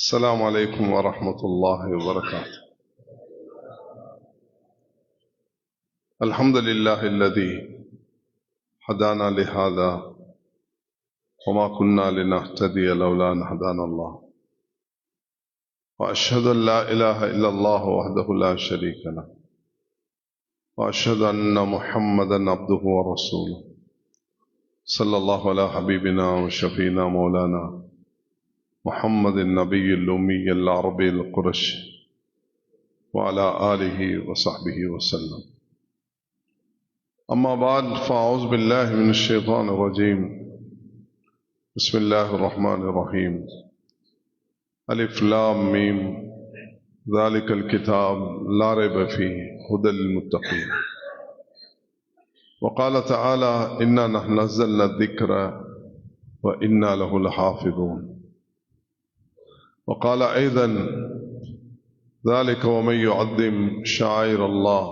السلام عليكم ورحمة الله وبركاته. الحمد لله الذي هدانا لهذا وما كنا لنهتدي لولا أن هدانا الله، وأشهد أن لا إله إلا الله وحده لا شريك له، وأشهد أن محمدا عبده ورسوله، صلى الله على حبيبنا وشفينا مولانا محمد النبي الأمي العربي القرشي وعلى آله وصحبه وسلم. أما بعد، فأعوذ بالله من الشيطان الرجيم. بسم الله الرحمن الرحيم. ألف لام ميم ذلك الكتاب لا ريب فيه هدى للمتقين. وقال تعالى: إنا نحن نزلنا الذكر وإنا له لحافظون. وقال أيضا: ذلك ومن يعظم شعائر الله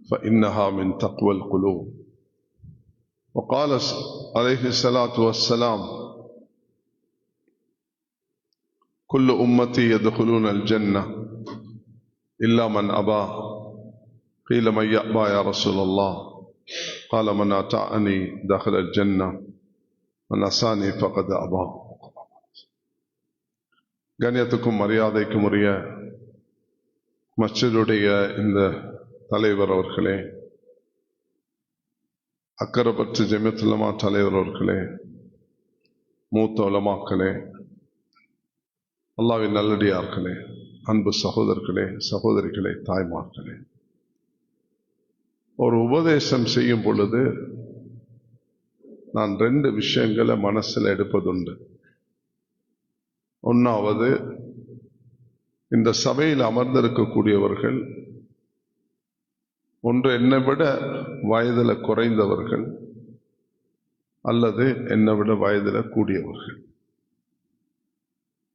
فإنها من تقوى القلوب. وقال عليه الصلاة والسلام: كل أمتي يدخلون الجنة إلا من أبى. قيل: من يأبى يا رسول الله؟ قال: من أطاعني دخل الجنة من عصاني فقد أبى. கண்ணியத்துக்கும் மரியாதைக்கும் உரிய மஸ்ஜிதுடைய இந்த தலைவர் அவர்களே, அக்கரைப்பற்று ஜமியத்துல் உலமா தலைவர் அவர்களே, மூத்த உலமாக்களே, அல்லாஹ்வின் நல்லடியார்களே, அன்பு சகோதரர்களே, சகோதரிகளே, தாய்மார்களே, ஒரு உபதேசம் செய்யும் பொழுது நான் 2 விஷயங்களை மனசில் எடுப்பதுண்டு. ஒன்றாவது, இந்த சபையில் அமர்ந்திருக்கக்கூடியவர்கள் ஒன்று என்னை விட வயதில் குறைந்தவர்கள் அல்லது என்னை விட வயதில் கூடியவர்கள்.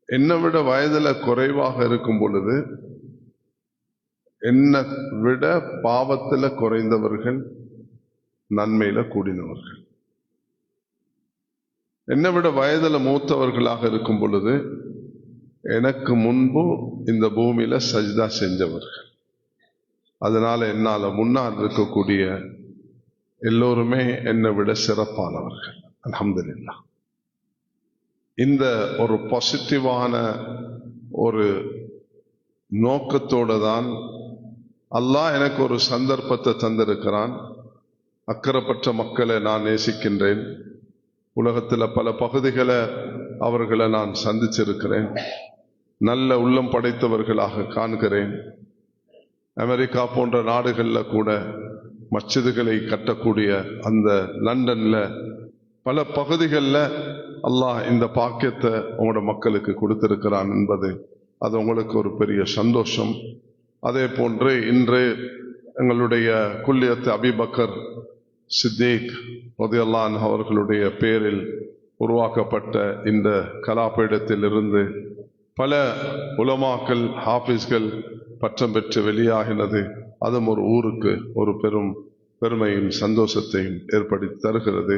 என்னை விட வயதில் குறைவாக இருக்கும் பொழுது என்னை விட பாவத்தில் குறைந்தவர்கள், நன்மையில கூடினவர்கள். என்னை விட வயதில் மூத்தவர்களாக இருக்கும் பொழுது எனக்கு முன்பு இந்த பூமியில சஜ்தா செஞ்சவர்கள். அதனால என்னால் முன்னால் இருக்கக்கூடிய எல்லோருமே என்னை விட சிறப்பானவர்கள். அல்ஹம்துலில்லாஹ். இந்த ஒரு பாசிட்டிவான ஒரு நோக்கத்தோடு தான் அல்லாஹ் எனக்கு ஒரு சந்தர்ப்பத்தை தந்திருக்கிறான். அக்கறைப்பட்ட மக்களை நான் நேசிக்கின்றேன். உலகத்தில் பல பகுதிகளை அவர்களை நான் சந்திச்சிருக்கிறேன். நல்ல உள்ளம் படைத்தவர்களாக காண்கிறேன். அமெரிக்கா போன்ற நாடுகளில் கூட மஸ்ஜிதுகளை கட்டக்கூடிய அந்த லண்டனில் பல பகுதிகளில் அல்லாஹ் இந்த பாக்கியத்தை உங்களோட மக்களுக்கு கொடுத்திருக்கிறான் என்பது அது உங்களுக்கு ஒரு பெரிய சந்தோஷம். அதே போன்று இன்று எங்களுடைய குல்லியத் அபீபக்கர் சித்திக் ரலியல்லாஹு அன்ஹு அவர்களுடைய பேரில் உருவாக்கப்பட்ட இந்த கலாபீடத்தில் இருந்து பல உலமாக்கள், ஹாஃபிஸ்கள் பட்டம் பெற்று வெளியாகினது. அதுவும் ஒரு ஊருக்கு ஒரு பெரும் பெருமையும் சந்தோஷத்தையும் ஏற்படுத்தி தருகிறது.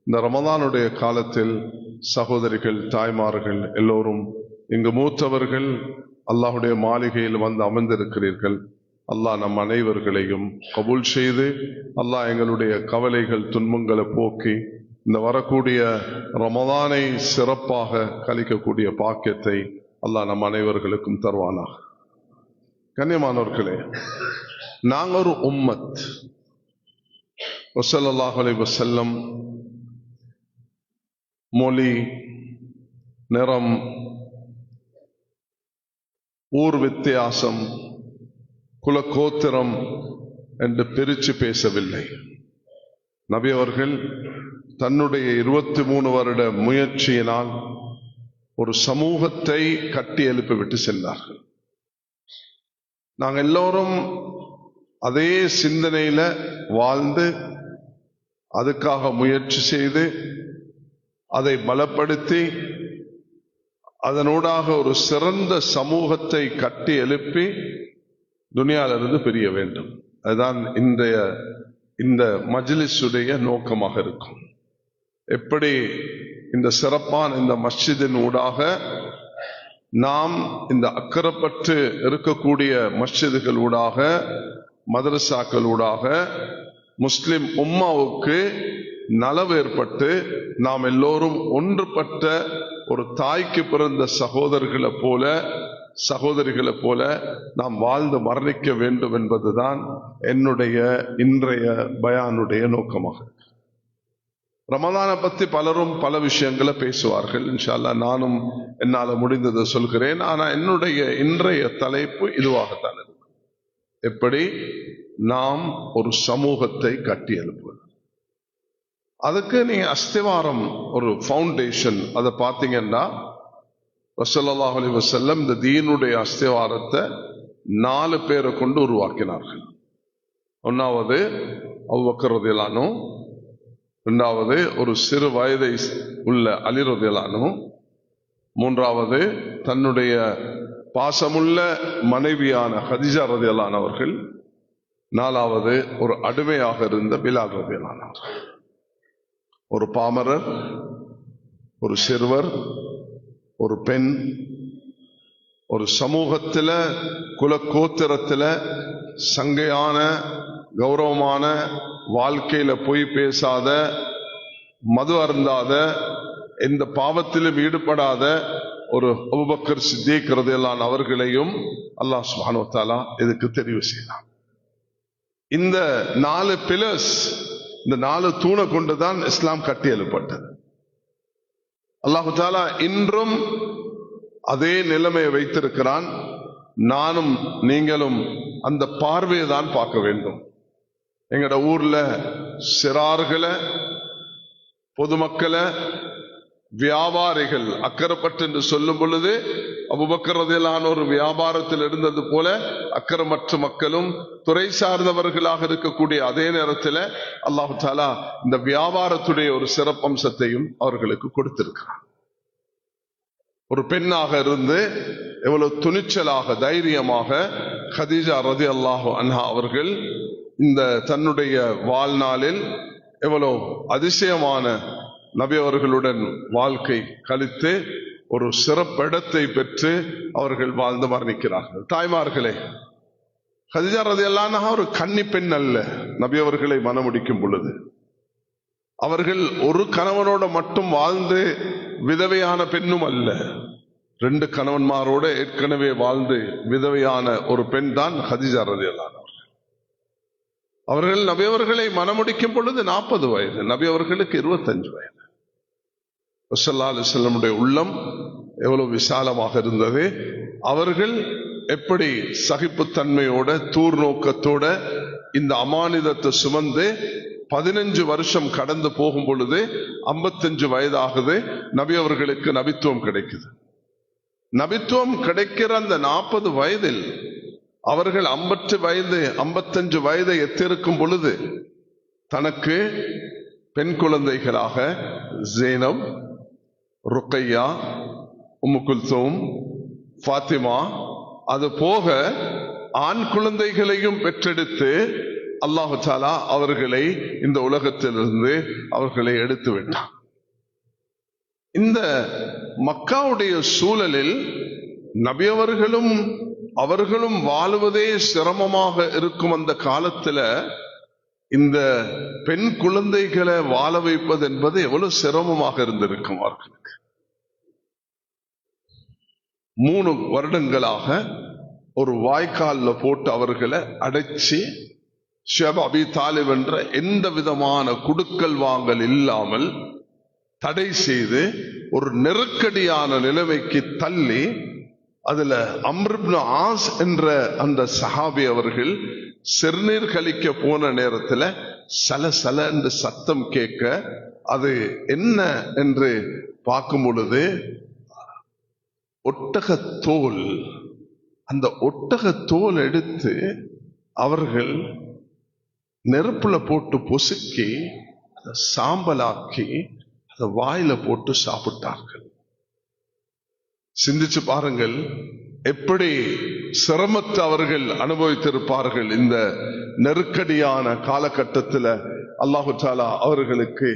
இந்த ரமதானுடைய காலத்தில் சகோதரிகள், தாய்மார்கள் எல்லோரும் இங்கு மூத்தவர்கள் அல்லாஹ்வுடைய மாளிகையில் வந்து அமர்ந்திருக்கிறீர்கள். அல்லாஹ் நம் அனைவர்களையும் கபூல் செய்து அல்லாஹ் எங்களுடைய கவலைகள், துன்பங்களை போக்கி இந்த வரக்கூடிய ரமதானை சிறப்பாக கழிக்கக்கூடிய பாக்கியத்தை அல்லாஹ் நம் அனைவர்களுக்கும் தருவானாக. கண்ணியமானவர்களே, நாங்கள் ஒரு உம்மத். ஸல்லல்லாஹு அலைஹி வஸல்லம் மொழி, நிறம், ஊர் வித்தியாசம், குலகோத்திரம் என்று பிரித்து பேசவில்லை. நபி அவர்கள் தன்னுடைய 23 வருட முயற்சியினால் ஒரு சமூகத்தை கட்டி எழுப்பிவிட்டு சென்றார்கள். நாங்கள் எல்லோரும் அதே சிந்தனையில வாழ்ந்து அதுக்காக முயற்சி செய்து அதை பலப்படுத்தி அதனூடாக ஒரு சிறந்த சமூகத்தை கட்டி எழுப்பி துனியாவிலிருந்து பிரிய வேண்டும். அதுதான் இன்றைய இந்த மஜ்லிஸுடைய நோக்கமாக இருக்கும். எப்படி இந்த சிறப்பான இந்த மஸ்ஜிதின் ஊடாக நாம் இந்த அக்கறைப்பட்டு இருக்கக்கூடிய மஸ்ஜிதுகளூடாக, மதரசாக்களூடாக முஸ்லிம் உம்மாவுக்கு நலவு ஏற்பட்டு நாம் எல்லோரும் ஒன்றுபட்ட ஒரு தாய்க்கு பிறந்த சகோதரிகளை போல நாம் வாழ்ந்து மரணிக்க வேண்டும் என்பதுதான் என்னுடைய இன்றைய பயானுடைய நோக்கமாக. ரமதானை பத்தி பலரும் பல விஷயங்களை பேசுவார்கள். இன்ஷா அல்லாஹ் நானும் என்னால முடிந்ததை சொல்கிறேன். ஆனா என்னுடைய இன்றைய தலைப்பு இதுவாகத்தான் இருக்கும். எப்படி நாம் ஒரு சமூகத்தை கட்டி எழுப்புவது. அதுக்கு நீங்க அஸ்திவாரம், ஒரு ஃபவுண்டேஷன், அதை பார்த்தீங்கன்னா ரசூலுல்லாஹி அலைஹி வஸல்லம் இந்த தீனுடைய அஸ்திவாரத்தை 4 பேரை கொண்டு உருவாக்கினார்கள். ஒன்னாவது அபூபக்கர் ரலியல்லாஹு அன்ஹு, இரண்டாவது ஒரு சிறு வயதை உள்ள அலி ரலியல்லாஹு அன்ஹு, மூன்றாவது தன்னுடைய பாசமுள்ள மனைவியான ஹதீஜா ரலியல்லாஹு அன்ஹா அவர்கள், நாலாவது ஒரு அடிமையாக இருந்த பிலால் ரலியல்லாஹு அன்ஹு. ஒரு பாமரர், ஒரு சிறுவர், ஒரு பெண், ஒரு சமூகத்துல குலக்கோத்திரத்துல சங்கையான கௌரவமான வாழ்க்கையில பொய் பேசாத, மது அருந்தாத, எந்த பாவத்திலும் ஈடுபடாத ஒரு அபூபக்கர் சித்தீக் ரலியல்லாஹு அவர்களையும் அல்லாஹ் சுப்ஹானஹு வ தஆலா இதுக்கு தெரிவு செய்தார். இந்த 4 பில்லர்ஸ், இந்த 4 தூணை கொண்டுதான் இஸ்லாம் கட்டி எழுப்பட்டது. அல்லாஹு தஆலா இன்றும் அதே நிலைமையை வைத்திருக்கிறான். நானும் நீங்களும் அந்த பார்வையை தான் பார்க்க வேண்டும். எங்கட ஊர்ல சிறார்களை, பொதுமக்களை, வியாபாரிகள் அக்கறைப்பட்டு என்று சொல்லும் பொழுது அபூபக்கர் ரலியல்லாஹு அன்ஹு ஒரு வியாபாரத்தில் இருந்தது போல அக்கறைமற்ற மக்களும் துறை சார்ந்தவர்களாக இருக்கக்கூடிய அதே நேரத்தில் அல்லாஹு தஆலா இந்த வியாபாரத்துடைய ஒரு சிறப்பம்சத்தையும் அவர்களுக்கு கொடுத்திருக்கிறார். ஒரு பெண்ணாக இருந்து எவ்வளவு துணிச்சலாக, தைரியமாக ஹதீஜா ரலியல்லாஹு அன்ஹா அவர்கள் இந்த தன்னுடைய வாழ்நாளில் எவ்வளவு அதிசயமான நபி அவர்களுடன் வாழ்க்கை கழித்து ஒரு சிறப்பிடத்தை பெற்று அவர்கள் வாழ்ந்து மரணிக்கிறார்கள். தாய்மார்களே, ஹதீஜா ரலியல்லாஹு அன்ஹா ஒரு கன்னி பெண் அல்ல. நபி அவர்களை மணமுடிக்கும் பொழுது அவர்கள் ஒரு கணவனோட மட்டும் வாழ்ந்து விதவையான பெண்ணும் அல்ல. 2 கணவன்மாரோட ஏற்கனவே வாழ்ந்து விதவையான ஒரு பெண் தான் ஹதீஜா ரலியல்லாஹு அன்ஹா. அவர்கள் நபி அவர்களை மணமுடிக்கும் பொழுது 40 வயது, நபி அவர்களுக்கு 25 வயது. ஸல்லல்லாஹு அலைஹி வஸல்லமுடைய உள்ளம் எவ்வளவு விசாலமாக இருந்தது. அவர்கள் எப்படி சகிப்புத்தன்மையோட, தூர்நோக்கத்தோட இந்த அமானிதத்தை சுமந்து 15 வருஷம் கடந்து போகும் பொழுது 55 வயதாகுது. நபி அவர்களுக்கு நபித்துவம் கிடைக்குது. நபித்துவம் கிடைக்கிற அந்த 40 வயதில் அவர்கள் 55 வயதை எத்திருக்கும் பொழுது தனக்கு பெண் குழந்தைகளாக ஜெய்னப், ருக்கையா, உம்மு குல்சூம், ஃபாத்திமா, அது போக ஆண் குழந்தைகளையும் பெற்றெடுத்து அல்லாஹு தஆலா அவர்களை இந்த உலகத்திலிருந்து அவர்களை எடுத்து விட்டார். இந்த மக்காவுடைய சூழலில் நபி அவர்களும் வாழுவதே சிரமமாக இருக்கும் அந்த காலத்துல இந்த பெண் குழந்தைகளை வாழ வைப்பது என்பது எவ்வளவு சிரமமாக இருந்திருக்கும் அவர்களுக்கு. 3 வருடங்களாக ஒரு வாய்க்கால்ல போட்டு அவர்களை அடைச்சி, ஷேப் அபி தாலிப் என்ற எந்த விதமான குடுக்கல் வாங்கல் இல்லாமல் தடை செய்து ஒரு நெருக்கடியான நிலைமைக்கு தள்ளி, அதுல அம்ர் இப்னு ஆஸ் என்ற அந்த சஹாபி அவர்கள் சிறுநீர் கழிக்க போன நேரத்தில் சலசல என்று சத்தம் கேட்க, அது என்ன என்று பார்க்கும் பொழுது ஒட்டகத்தோல், அந்த ஒட்டகத்தோல் எடுத்து அவர்கள் நெருப்புல போட்டு பொசுக்கி அதை சாம்பலாக்கி அதை வாயில போட்டு சாப்பிட்டார்கள். சிந்திச்சு பாருங்கள், எப்படி சிரமத்தை அவர்கள் அனுபவித்திருப்பார்கள். இந்த நெருக்கடியான காலகட்டத்தில் அல்லாஹு தஆலா அவர்களுக்கு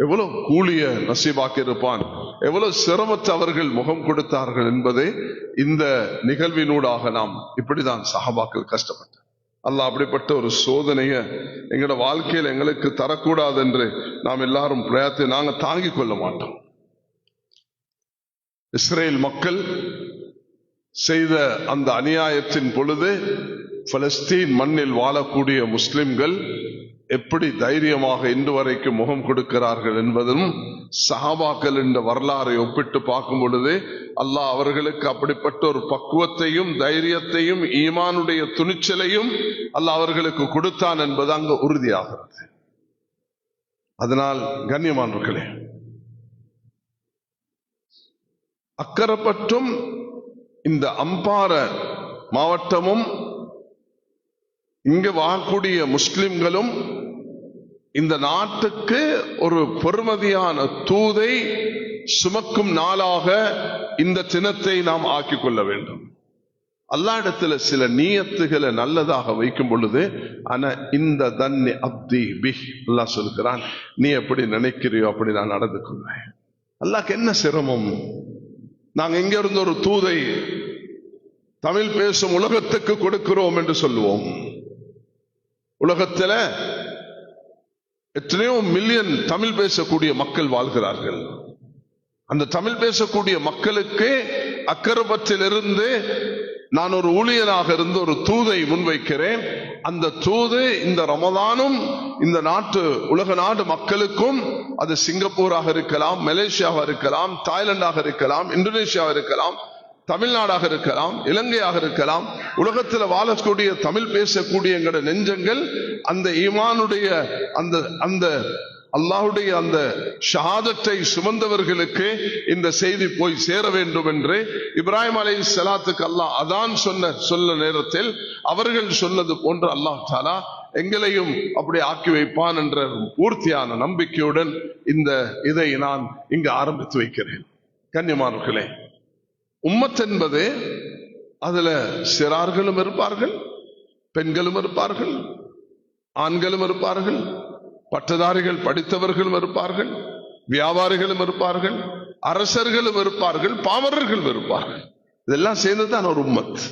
எவ்வளவு கூலிய நசீபாக்கி இருப்பான், எவ்வளவு சிரமத்தை அவர்கள் முகம் கொடுத்தார்கள் என்பதை இந்த நிகழ்வினூடாக நாம் இப்படிதான் சஹாபாக்கள் கஷ்டப்பட்டார். அல்லாஹ் அப்படிப்பட்ட ஒரு சோதனையை எங்களோட வாழ்க்கையில் எங்களுக்கு தரக்கூடாது என்று நாம் எல்லாரும் பிரயத்தை நாங்கள் தாங்கிக் கொள்ள மாட்டோம். இஸ்ரேல் மக்கள் செய்த அந்த அநியாயத்தின் பொழுது பலஸ்தீன் மண்ணில் வாழக்கூடிய முஸ்லிம்கள் எப்படி தைரியமாக இன்று வரைக்கும் முகம் கொடுக்கிறார்கள் என்பதும் சஹாபாக்கள் என்ற வரலாறை ஒப்பிட்டு பார்க்கும் பொழுது அல்லாஹ் அவர்களுக்கு அப்படிப்பட்ட ஒரு பக்குவத்தையும் தைரியத்தையும் ஈமானுடைய துணிச்சலையும் அல்லாஹ் அவர்களுக்கு கொடுத்தான் என்பது அங்கு உறுதியாகிறது. அதனால் கண்ணியமானவர்களே, அக்கரைப்பற்றும் இந்த அம்பார மாவட்டமும் இங்கு வாழக்கூடிய முஸ்லிம்களும் இந்த நாட்டுக்கு ஒரு பெருமதியான தூதை சுமக்கும் நாளாக இந்த தினத்தை நாம் ஆக்கிக் கொள்ள வேண்டும். அல்லாஹ் இடத்துல சில நியத்துகளை நல்லதாக வைக்கும் பொழுது, ஆனா இந்த தன்னி அப்தி பிஹ் அல்லாஹ் சொல்கிறான், நீ எப்படி நினைக்கிறியோ அப்படி நான் நடந்து கொள்வேன். அல்லாஹ்க்கு என்ன சிரமம்? நாங்க எங்க இருந்து ஒரு தூதை தமிழ் பேசும் உலகத்துக்கு கொடுக்கிறோம் என்று சொல்லுவோம். உலகத்துல எத்தனையோ மில்லியன் தமிழ் பேசக்கூடிய மக்கள் வாழ்கிறார்கள். அந்த தமிழ் பேசக்கூடிய மக்களுக்கு அக்கரைப்பற்றிலிருந்து நான் ஒரு ஊழியனாக இருந்து ஒரு தூதை முன்வைக்கிறேன். அந்த தூது இந்த ரமதானும் இந்த நாட்டு உலக நாடு மக்களுக்கும், அது சிங்கப்பூராக இருக்கலாம், மலேசியாவாக இருக்கலாம், தாய்லாந்தாக இருக்கலாம், இந்தோனேஷியாவாக இருக்கலாம், தமிழ்நாடாக இருக்கலாம், இலங்கையாக இருக்கலாம், உலகத்தில் வாழக்கூடிய தமிழ் பேசக்கூடிய எங்களோட நெஞ்சங்கள் அந்த ஈமானுடைய அந்த அல்லாஹுடைய அந்த ஷஹாதத்தை சுமந்தவர்களுக்கு இந்த செய்தி போய் சேர வேண்டும் என்று இப்ராஹிம் அலைஹிஸ்ஸலாத்துக்கு அல்லாஹ் அதான் சொன்ன நேரத்தில் அவர்கள் சொன்னது போன்று அல்லாஹ் தஆலா எங்களையும் அப்படி ஆக்கி வைப்பான் என்ற பூர்த்தியான நம்பிக்கையுடன் இந்த இதை நான் இங்கு ஆரம்பித்து வைக்கிறேன். கண்ணியமானவர்களே, உம்மத் என்பது அதுல சிறார்களும் இருப்பார்கள், பெண்களும் இருப்பார்கள், ஆண்களும் இருப்பார்கள், பட்டதாரிகள் படித்தவர்களும் இருப்பார்கள், வியாபாரிகளும் இருப்பார்கள், அரசர்களும் இருப்பார்கள், பாமரர்களும் இருப்பார்கள். இதெல்லாம் சேர்ந்துதான் ஒரு உம்மத்.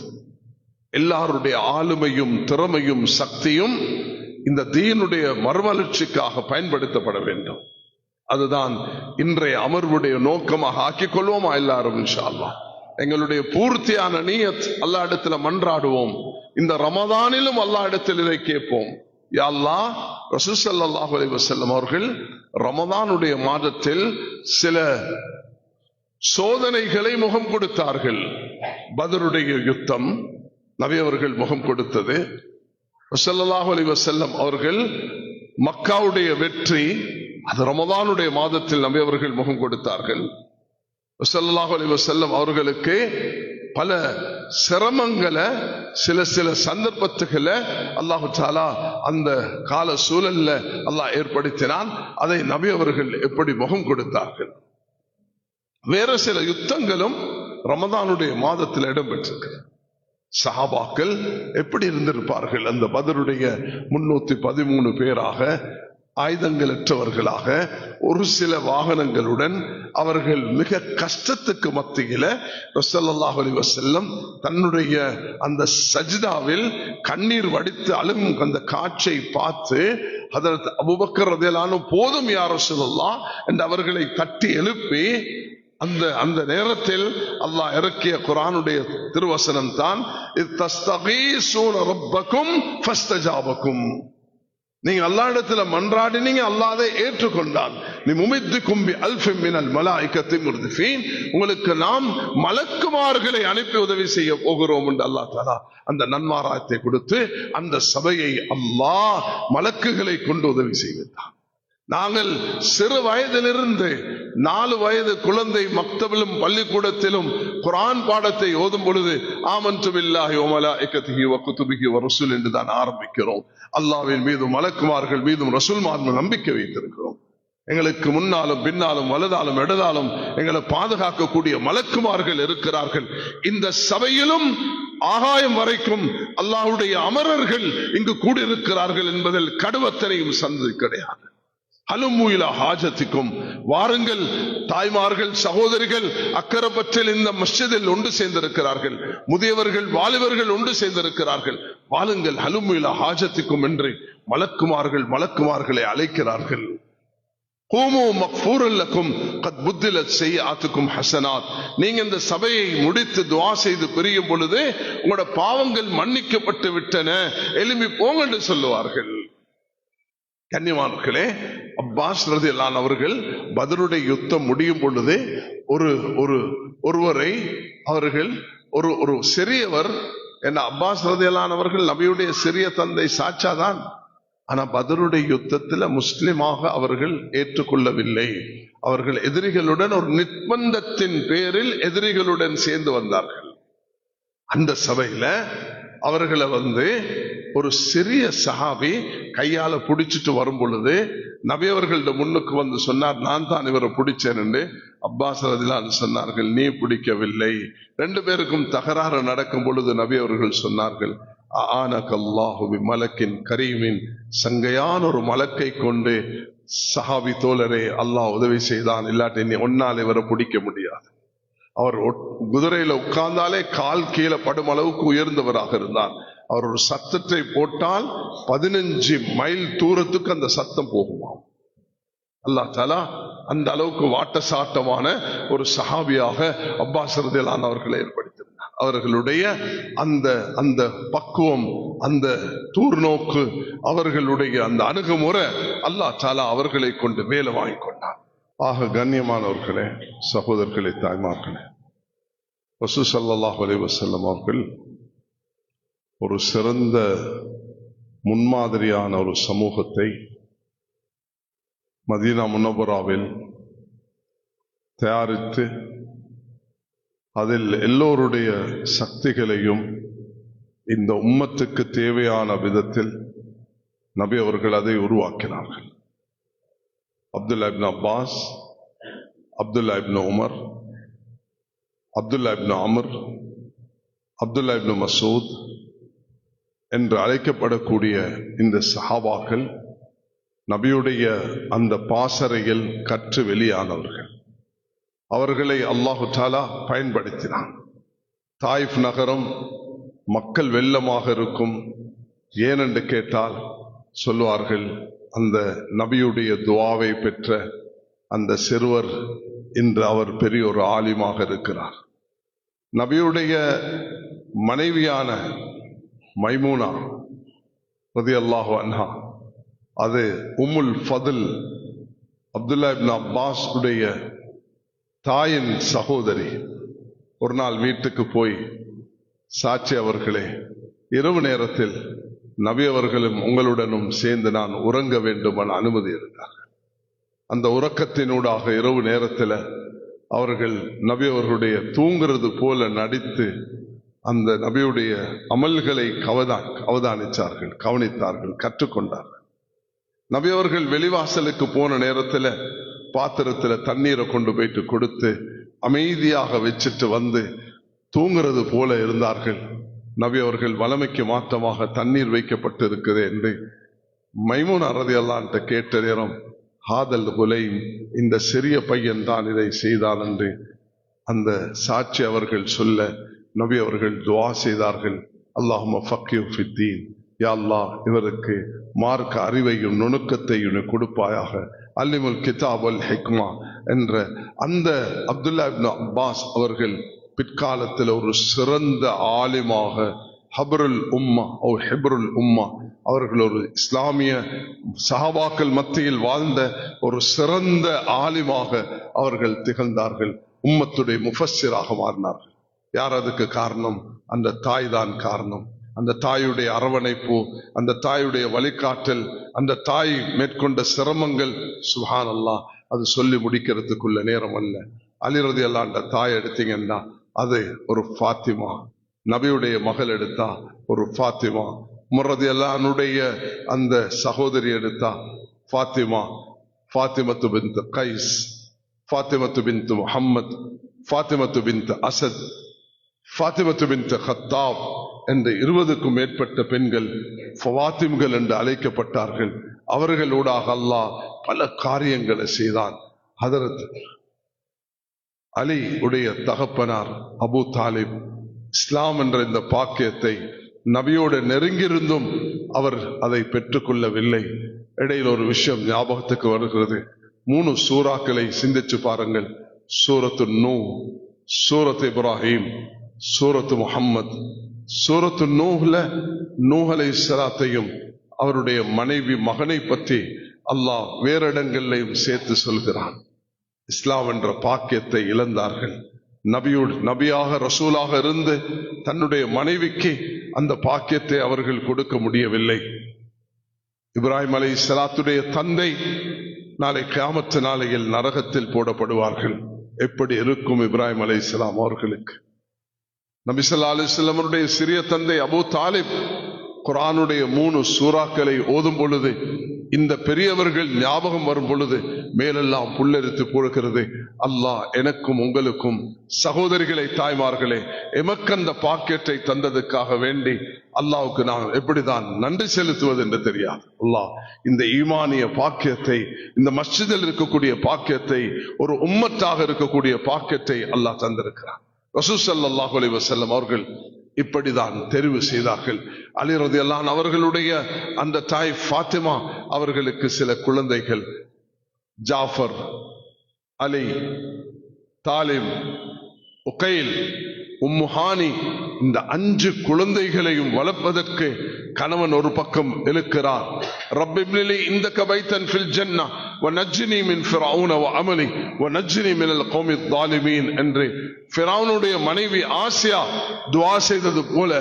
எல்லாருடைய ஆளுமையும் திறமையும் சக்தியும் இந்த தீனுடைய மறுமலர்ச்சிக்காக பயன்படுத்தப்பட வேண்டும். அதுதான் இன்றைய அமர்வுடைய நோக்கமாக ஆக்கிக் கொள்வோமா எல்லாரும் இன்ஷா அல்லாஹ். எங்களுடைய பூர்த்தியான நியத் அல்லாஹ் இடத்துல மன்றாடுவோம். இந்த ரமதானிலும் அல்லாஹ் இடத்தில் இதை கேட்போம். யா அல்லாஹ், ரசூல் ஸல்லல்லாஹு அலைஹி வஸல்லம் அவர்கள் ரமதானுடைய மாதத்தில் சில சோதனைகளை முகம் கொடுத்தார்கள். பத்ருடைய யுத்தம் நபி அவர்கள் முகம் கொடுத்தது. ஸல்லல்லாஹு அலைஹி வஸல்லம் அவர்கள் மக்காவுடைய வெற்றி, அது ரமதானுடைய மாதத்தில் நபி அவர்கள் முகம் கொடுத்தார்கள். ஸல்லல்லாஹு அலைஹி வஸல்லம் அவர்களுக்கு பல சிரமங்களை சில சந்தர்ப்பத்துகளை அல்லாஹு தஆலா அந்த கால சூழல்ல அல்லாஹ் ஏற்படுத்தினான். அதை நபி அவர்கள் எப்படி முகம் கொடுத்தார்கள். வேற சில யுத்தங்களும் ரமதானுடைய மாதத்தில் இடம்பெற்றிருக்கிறது. சஹாபாக்கள் எப்படி இருந்திருப்பார்கள்? அந்த பத்ருடைய 313 பேராக, ஆயுதங்களற்றவர்களாக, ஒரு சில வாகனங்களுடன் அவர்கள் மிக கஷ்டத்துக்கு மத்தியில ஸல்லல்லாஹு அலைஹி வஸல்லம் தன்னுடைய அந்த சஜ்தாவில் கண்ணீர் வடித்து அழும் அந்த காட்சியை பார்த்து ஹஜ்ரத் அபூபக்கர் ரலியல்லாஹு அன்ஹு போதும் யா ரசூலல்லாஹ் என்று அவர்களை தட்டி எழுப்பி அந்த நேரத்தில் அல்லாஹ் இறக்கிய குர்ஆனுடைய திருவசனம் தான் இத்தஸ்தகீஸூன ரப்பக்கும் ஃபஸ்தஜாபக்கும். நீங்க அல்லாஹ் இடத்துல மன்றாடினீங்க, அல்லாஹ் அதை ஏற்றுக்கொண்டான். நிமுமித்துக்கும் பிஅல்ஃபின் மினல் மலாயிகத்தி முர்திஃபீன், உங்களுக்கு நாம் மலக்குமார்களை அனுப்பி உதவி செய்ய போகிறோம் என்று அல்லாஹ் தஆலா அந்த நன்மாராயத்தை கொடுத்து அந்த சபையை அல்லாஹ் மலக்குகளை கொண்டு உதவி செய்தான். நாங்கள் சிறு வயதிலிருந்து 4 வயது குழந்தை மக்தபிலும் பள்ளிக்கூடத்திலும் குர்ஆன் பாடத்தை ஓதும் பொழுது ஆமன்து பில்லாஹி வ மலாயிகத்திஹி வ குதுபிஹி வ ருசுல் என்று தான் ஆரம்பிக்கிறோம். அல்லாஹ்வின் மீதும் மலக்குமார்கள் மீதும் ரசூல்மார்கள் நம்பிக்கை வைத்திருக்கிறோம். எங்களுக்கு முன்னாலும் பின்னாலும் வலதாலும் இடதாலும் எங்களை பாதுகாக்கக்கூடிய மலக்குமார்கள் இருக்கிறார்கள். இந்த சபையிலும் ஆகாயம் வரைக்கும் அல்லாஹ்வுடைய அமரர்கள் இங்கு கூடியிருக்கிறார்கள் என்பதில் கடுவத்தனையும் சந்தேகம் கிடையாது. ஹலும்மு இலா ஹாஜத்திக்கும், வாருங்கள் தாய்மார்கள் சகோதரிகள் அக்கரப்பற்றில் இந்த மஸ்ஜிதில் ஒன்று சேர்ந்திருக்கிறார்கள், முதியவர்கள் வாலிபர்கள் ஒன்று சேர்ந்திருக்கிறார்கள், வாருங்கள் ஹலும்மு இலா ஹாஜத்திக்கும் என்று மலக்குமார்களை அழைக்கிறார்கள். நீங்க இந்த சபையை முடித்து துஆ செய்து பிரியும் பொழுது உங்களோட பாவங்கள் மன்னிக்கப்பட்டு விட்டன, எழும்பி போங்க என்று சொல்லுவார்கள். கண்ணியமானவர்களே, அப்பாஸ் ரலியல்லாஹு அவர்கள் பத்ருடைய யுத்தம் முடியும் பொழுது ஒருவரை அவர்கள் ஒரு சிறியவர், என்ன அப்பாஸ் ரலியல்லாஹு அவர்கள் நபியுடைய சிறிய தந்தை சாச்சாதான், ஆனா பத்ருடைய யுத்தத்தில் முஸ்லிமாக அவர்கள் ஏற்றுக்கொள்ளவில்லை. அவர்கள் எதிரிகளுடன் ஒரு நிர்பந்தத்தின் பேரில் எதிரிகளுடன் சேர்ந்து வந்தார்கள். அந்த சபையில அவர்களை ஒரு சிறிய சஹாபி கையால பிடிச்சிட்டு வரும் பொழுது நபி அவர்களோட முன்னுக்கு வந்து சொன்னார், நான் தான் இவரை பிடிச்சேன் என்று. அப்பாஸ் ரலியல்லாஹு சொன்னார்கள், நீ பிடிக்கவில்லை. ரெண்டு பேருக்கும் தகராறு நடக்கும் பொழுது நபி அவர்கள் சொன்னார்கள், ஆனகல்லாஹு பிமலக்கின் கரீமின், சங்கையான ஒரு மலக்கை கொண்டு சஹாபி தோழரே அல்லாஹ் உதவி செய்தான், இல்லாட்டி நீ ஒன்னால் இவரை பிடிக்க முடியாது. அவர் குதிரையில உட்கார்ந்தாலே கால் கீழே படும் அளவுக்கு உயர்ந்தவராக இருந்தார். அவர் ஒரு சத்தத்தை போட்டால் 15 மைல் தூரத்துக்கு அந்த சத்தம் போகுமாம். அல்லாஹ் தஆலா அந்த அளவுக்கு வாட்ட சாட்டமான ஒரு சஹாபியாக அப்பாஸ் ரலியல்லாஹு அவர்களை ஏற்படுத்தினார். அவர்களுடைய அந்த பக்குவம், அந்த தூர்நோக்கு, அவர்களுடைய அந்த அணுகுமுறை அல்லாஹ் தஆலா அவர்களை கொண்டு வேலை வாங்கி கொண்டார். ஆக கண்ணியமானவர்களே, சகோதரர்களே, தாய்மார்களே, ரசூல் ஸல்லல்லாஹு அலைஹி வஸல்லம் அவர்கள் ஒரு சிறந்த முன்மாதிரியான ஒரு சமூகத்தை மதீனா முனவ்வராவில் தயாரித்து அதில் எல்லோருடைய சக்திகளையும் இந்த உம்மத்துக்கு தேவையான விதத்தில் நபி அவர்கள் அதை உருவாக்கினார்கள். அப்துல்லா இப்னு அப்பாஸ், அப்துல்லா இப்னு உமர், அப்துல்லா இப்னு அம்ர், அப்துல்லா இப்னு மசூத் என்று அழைக்கப்படக்கூடிய இந்த சஹாபாக்கள் நபியுடைய அந்த பாசறையில் கற்று வெளியானவர்கள். அவர்களை அல்லாஹு தஆலா பயன்படுத்தினான். தாயிஃப் நகரம் மக்கள் வெள்ளமாக இருக்கும். ஏனென்று கேட்டால் சொல்லுவார்கள், அந்த நபியுடைய துஆவை பெற்ற அந்த சிறுவர் இன்று அவர் பெரிய ஒரு ஆலிமாக இருக்கிறார். நபியுடைய மனைவியான மைமூனா ரலியல்லாஹு அன்ஹா, அது உம்முல் ஃபதுல், அப்துல்லா இப்னு அப்பாஸ் உடைய தாயின் சகோதரி. ஒரு நாள் வீட்டுக்கு போய், சாட்சி அவர்களே, இரவு நேரத்தில் நபி அவர்களும் உங்களுடனும் சேர்ந்து நான் உறங்க வேண்டும் என அனுமதி இருந்தார்கள். அந்த உறக்கத்தினூடாக இரவு நேரத்தில் அவர்கள் நபி அவர்களுடைய தூங்குறது போல நடித்து அந்த நபியுடைய அமல்களை கவனித்தார்கள், கற்றுக்கொண்டார்கள். நபி அவர்கள் வெளிவாசலுக்கு போன நேரத்தில் பாத்திரத்தில் தண்ணீரை கொண்டு போயிட்டு கொடுத்து அமைதியாக வச்சுட்டு வந்து தூங்குறது போல இருந்தார்கள். நபி அவர்கள் வலமைக்கு மாற்றமாக தண்ணீர் வைக்கப்பட்டு இருக்குது என்று மைமூனா ரலியல்லாஹு கேட்ட நேரம், ஹாதல் குலைம், இந்த சிறிய பையன் தான் இதை செய்தான் என்று அந்த சாட்சி அவர்கள் சொல்ல நபி அவர்கள் துஆ செய்தார்கள், அல்லாஹும்ம ஃபக்ஹிஹு ஃபித்தீன், யா அல்லாஹ் இவருக்கு மார்க்க அறிவையும் நுணுக்கத்தையும் கொடுப்பாயாக, அல்லிமுல் கிதாப் வல் ஹிக்மா என்ற அந்த அப்துல்லா இப்னு அப்பாஸ் அவர்கள் பிற்காலத்தில் ஒரு சிறந்த ஆலிமாக ஹப்ருல் உம்மா ஹிப்ருல் உம்மா, அவர்கள் ஒரு இஸ்லாமிய சஹாபாக்கள் மத்தியில் வாழ்ந்த ஒரு சிறந்த ஆலிமாக அவர்கள் திகழ்ந்தார்கள். உம்மத்துடைய முஃபஸ்ஸிராக மாறினார்கள். யார் அதுக்கு காரணம்? அந்த தாய் தான் காரணம். அந்த தாயுடைய அரவணைப்பு, அந்த தாயுடைய வழிகாட்டல், அந்த தாய் மேற்கொண்ட சிரமங்கள், சுப்ஹானல்லாஹ், அது சொல்லி முடிக்கிறதுக்குள்ள நேரம் அல்ல. அலி ரலியல்லாஹு அன்ஹு தாய் எடுத்தீங்கன்னா அது ஒரு ஃபாத்திமா, நபியுடைய மகள் எடுத்தா ஒரு ஃபாத்திமா, உமர் ரலியல்லாஹு அன்ஹுடைய அந்த சகோதரி எடுத்தா ஃபாத்திமா, ஃபாத்திமத்து பின்த் கைஸ், ஃபாத்திமத்து பின்த் முஹம்மத், ஃபாத்திமத்து பின்த் அசத், ஃபாத்திமத்து பின்த் கத்தாப் என்ற 20க்கும் மேற்பட்ட பெண்கள் ஃபவாத்திம்கள் என்று அழைக்கப்பட்டார்கள். அவர்களூடாக அல்லாஹ் பல காரியங்களை செய்தான். ஹதரத் அலி உடைய தகப்பனார் அபூ தாலிப் இஸ்லாம் என்ற இந்த பாக்கியத்தை நபியோடு நெருங்கியிருந்தும் அவர் அதை பெற்றுக்கொள்ளவில்லை. இடையில் ஒரு விஷயம் ஞாபகத்துக்கு வருகிறது. 3 சூறாக்களை சிந்திச்சு பாருங்கள். சூரத்து நூ, சூரத் இப்ராஹிம், சூரத்து முஹம்மத். சூரத்து நூஹ்ல நூஹ் அலைஹிஸ்ஸலாத்தையும் அவருடைய மனைவி மகனை பற்றி அல்லாஹ் வேறு இடங்களையும் சேர்த்து சொல்கிறான். இஸ்லாம் என்ற பாக்கியத்தை இழந்தார்கள். நபியாக ரசூலாக இருந்து தன்னுடைய மனைவிக்கு அந்த பாக்கியத்தை அவர்கள் கொடுக்க முடியவில்லை. இப்ராஹிம் அலைஹிஸ்ஸலாத்துடைய தந்தை நாளை கியாமத் நாளையில் நரகத்தில் போடப்படுவார்கள். எப்படி இருக்கும் இப்ராஹிம் அலைஹிஸ்ஸலாம் அவர்களுக்கு? நபி ஸல்லல்லாஹு அலைஹி வஸல்லம் அவருடைய சிறிய தந்தை அபூ தாலிப் குர்ஆனுடைய 3 சூறாக்களை ஓதும் பொழுது, இந்த பெரியவர்கள் ஞாபகம் வரும் பொழுது மேலெல்லாம் புல்லரித்து போகிறது. அல்லாஹ் எனக்கும் உங்களுக்கும் சகோதரிகளை, தாய்மார்களே, எமக்கு அந்த பாக்கியத்தை தந்ததுக்காக வேண்டி அல்லாஹ்வுக்கு நான் எப்படிதான் நன்றி செலுத்துவது என்று தெரியாது. அல்லாஹ் இந்த ஈமானிய பாக்கியத்தை, இந்த மஸ்ஜிதில் இருக்கக்கூடிய பாக்கியத்தை, ஒரு உம்மத்தாக இருக்கக்கூடிய பாக்கியத்தை அல்லாஹ் தந்திருக்கிறார். ரசூல் ஸல்லல்லாஹு அலைஹி வஸல்லம் அவர்கள் இப்படிதான் தெரிவு செய்தார்கள். அலி ரலியல்லாஹு அன்ஹு அவர்களுடைய அந்த தாய் ஃபாத்திமா அவர்களுக்கு சில குழந்தைகள், ஜாஃபர், அலி, தாலிப், உகைல், உம்மு ஹானி, இந்த 5 குழந்தைகளையும் வளர்ப்பதற்கு கணவன் ஒரு பக்கம் இழுக்கிறார். ரப்பி இப்னிலி இந்தக பைத்தன் ஃபில் ஜன்னah வநஜ்னி மின் ஃபிரௌன வஅமலி வநஜ்னி மினல் கௌமித் ஸாலிமீன் என்று ஃபிரௌனுடைய மனைவி ஆசியா துஆ செய்தது போல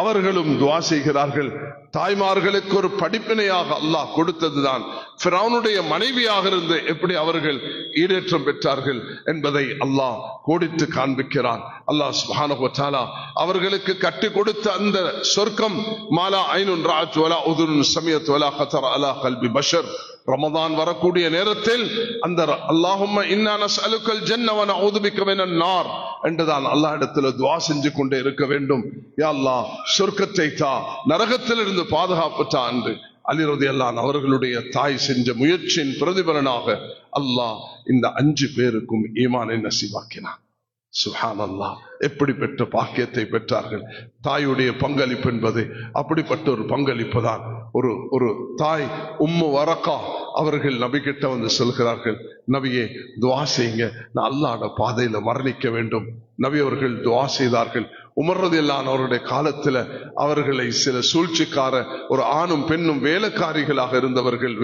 அவர்களும் துஆ செய்கிறார்கள். தாய்மார்களுக்கு ஒரு படிப்பினையாக அல்லாஹ் கொடுத்ததுதான் ஃபிரௌனுடைய மனைவியாக இருந்து எப்படி அவர்கள் ஈடேற்றம் பெற்றார்கள் என்பதை அல்லாஹ் கோடிட்டு காண்பிக்கிறான். அல்லாஹ் சுப்ஹானஹு வ தஆலா அவர்களுக்கு கட்டி கொடுத்த அந்த சொர்க்கம் மாலா ஐனுன் ரஅத் வலா உதுன் சமியத் வலா கதர் அலா கல்பி பஷர். ரமதான் வரக்கூடிய நேரத்தில் அந்த அல்லாஹும்ம இன்னா நஸ்அலுக்கல் ஜன்ன வ நஊது பிக மினன் நார் என்றுதான் அல்லாஹ் இடத்துல துஆ செஞ்சு கொண்டே இருக்க வேண்டும். யா அல்லாஹ் சொர்க்கத்தை தா, நரகத்திலிருந்து பாதுகாப்பு தா என்று அலி ரலியல்லாஹு அன்ஹு அவர்களுடைய தாய் செஞ்ச முயற்சியின் பிரதிபலனாக அல்லாஹ் இந்த 5 பேருக்கும் ஈமானை நசீபாக்கினான். சுப்ஹானல்லாஹ், எப்படி பெற்ற பாக்கியத்தை பெற்றார்கள். தாயுடைய பங்களிப்பு என்பது அப்படிப்பட்ட ஒரு பங்களிப்பு தான். ஒரு தாய் உம்மு வரக்கா அவர்கள் நபி கிட்ட வந்து சொல்கிறார்கள், நபியே துஆ செய்யுங்க, நான் அல்லாஹ்வுடைய பாதையில மரணிக்க வேண்டும். நபி அவர்கள் துஆ செய்தார்கள். உமர் ரலியல்லாஹு அன்ஹு அவருடைய காலத்துல அவர்களை சில சூழ்ச்சிக்கார ஒரு ஆணும் பெண்ணும் வேலைக்காரிகளாக இருந்தவர்கள்,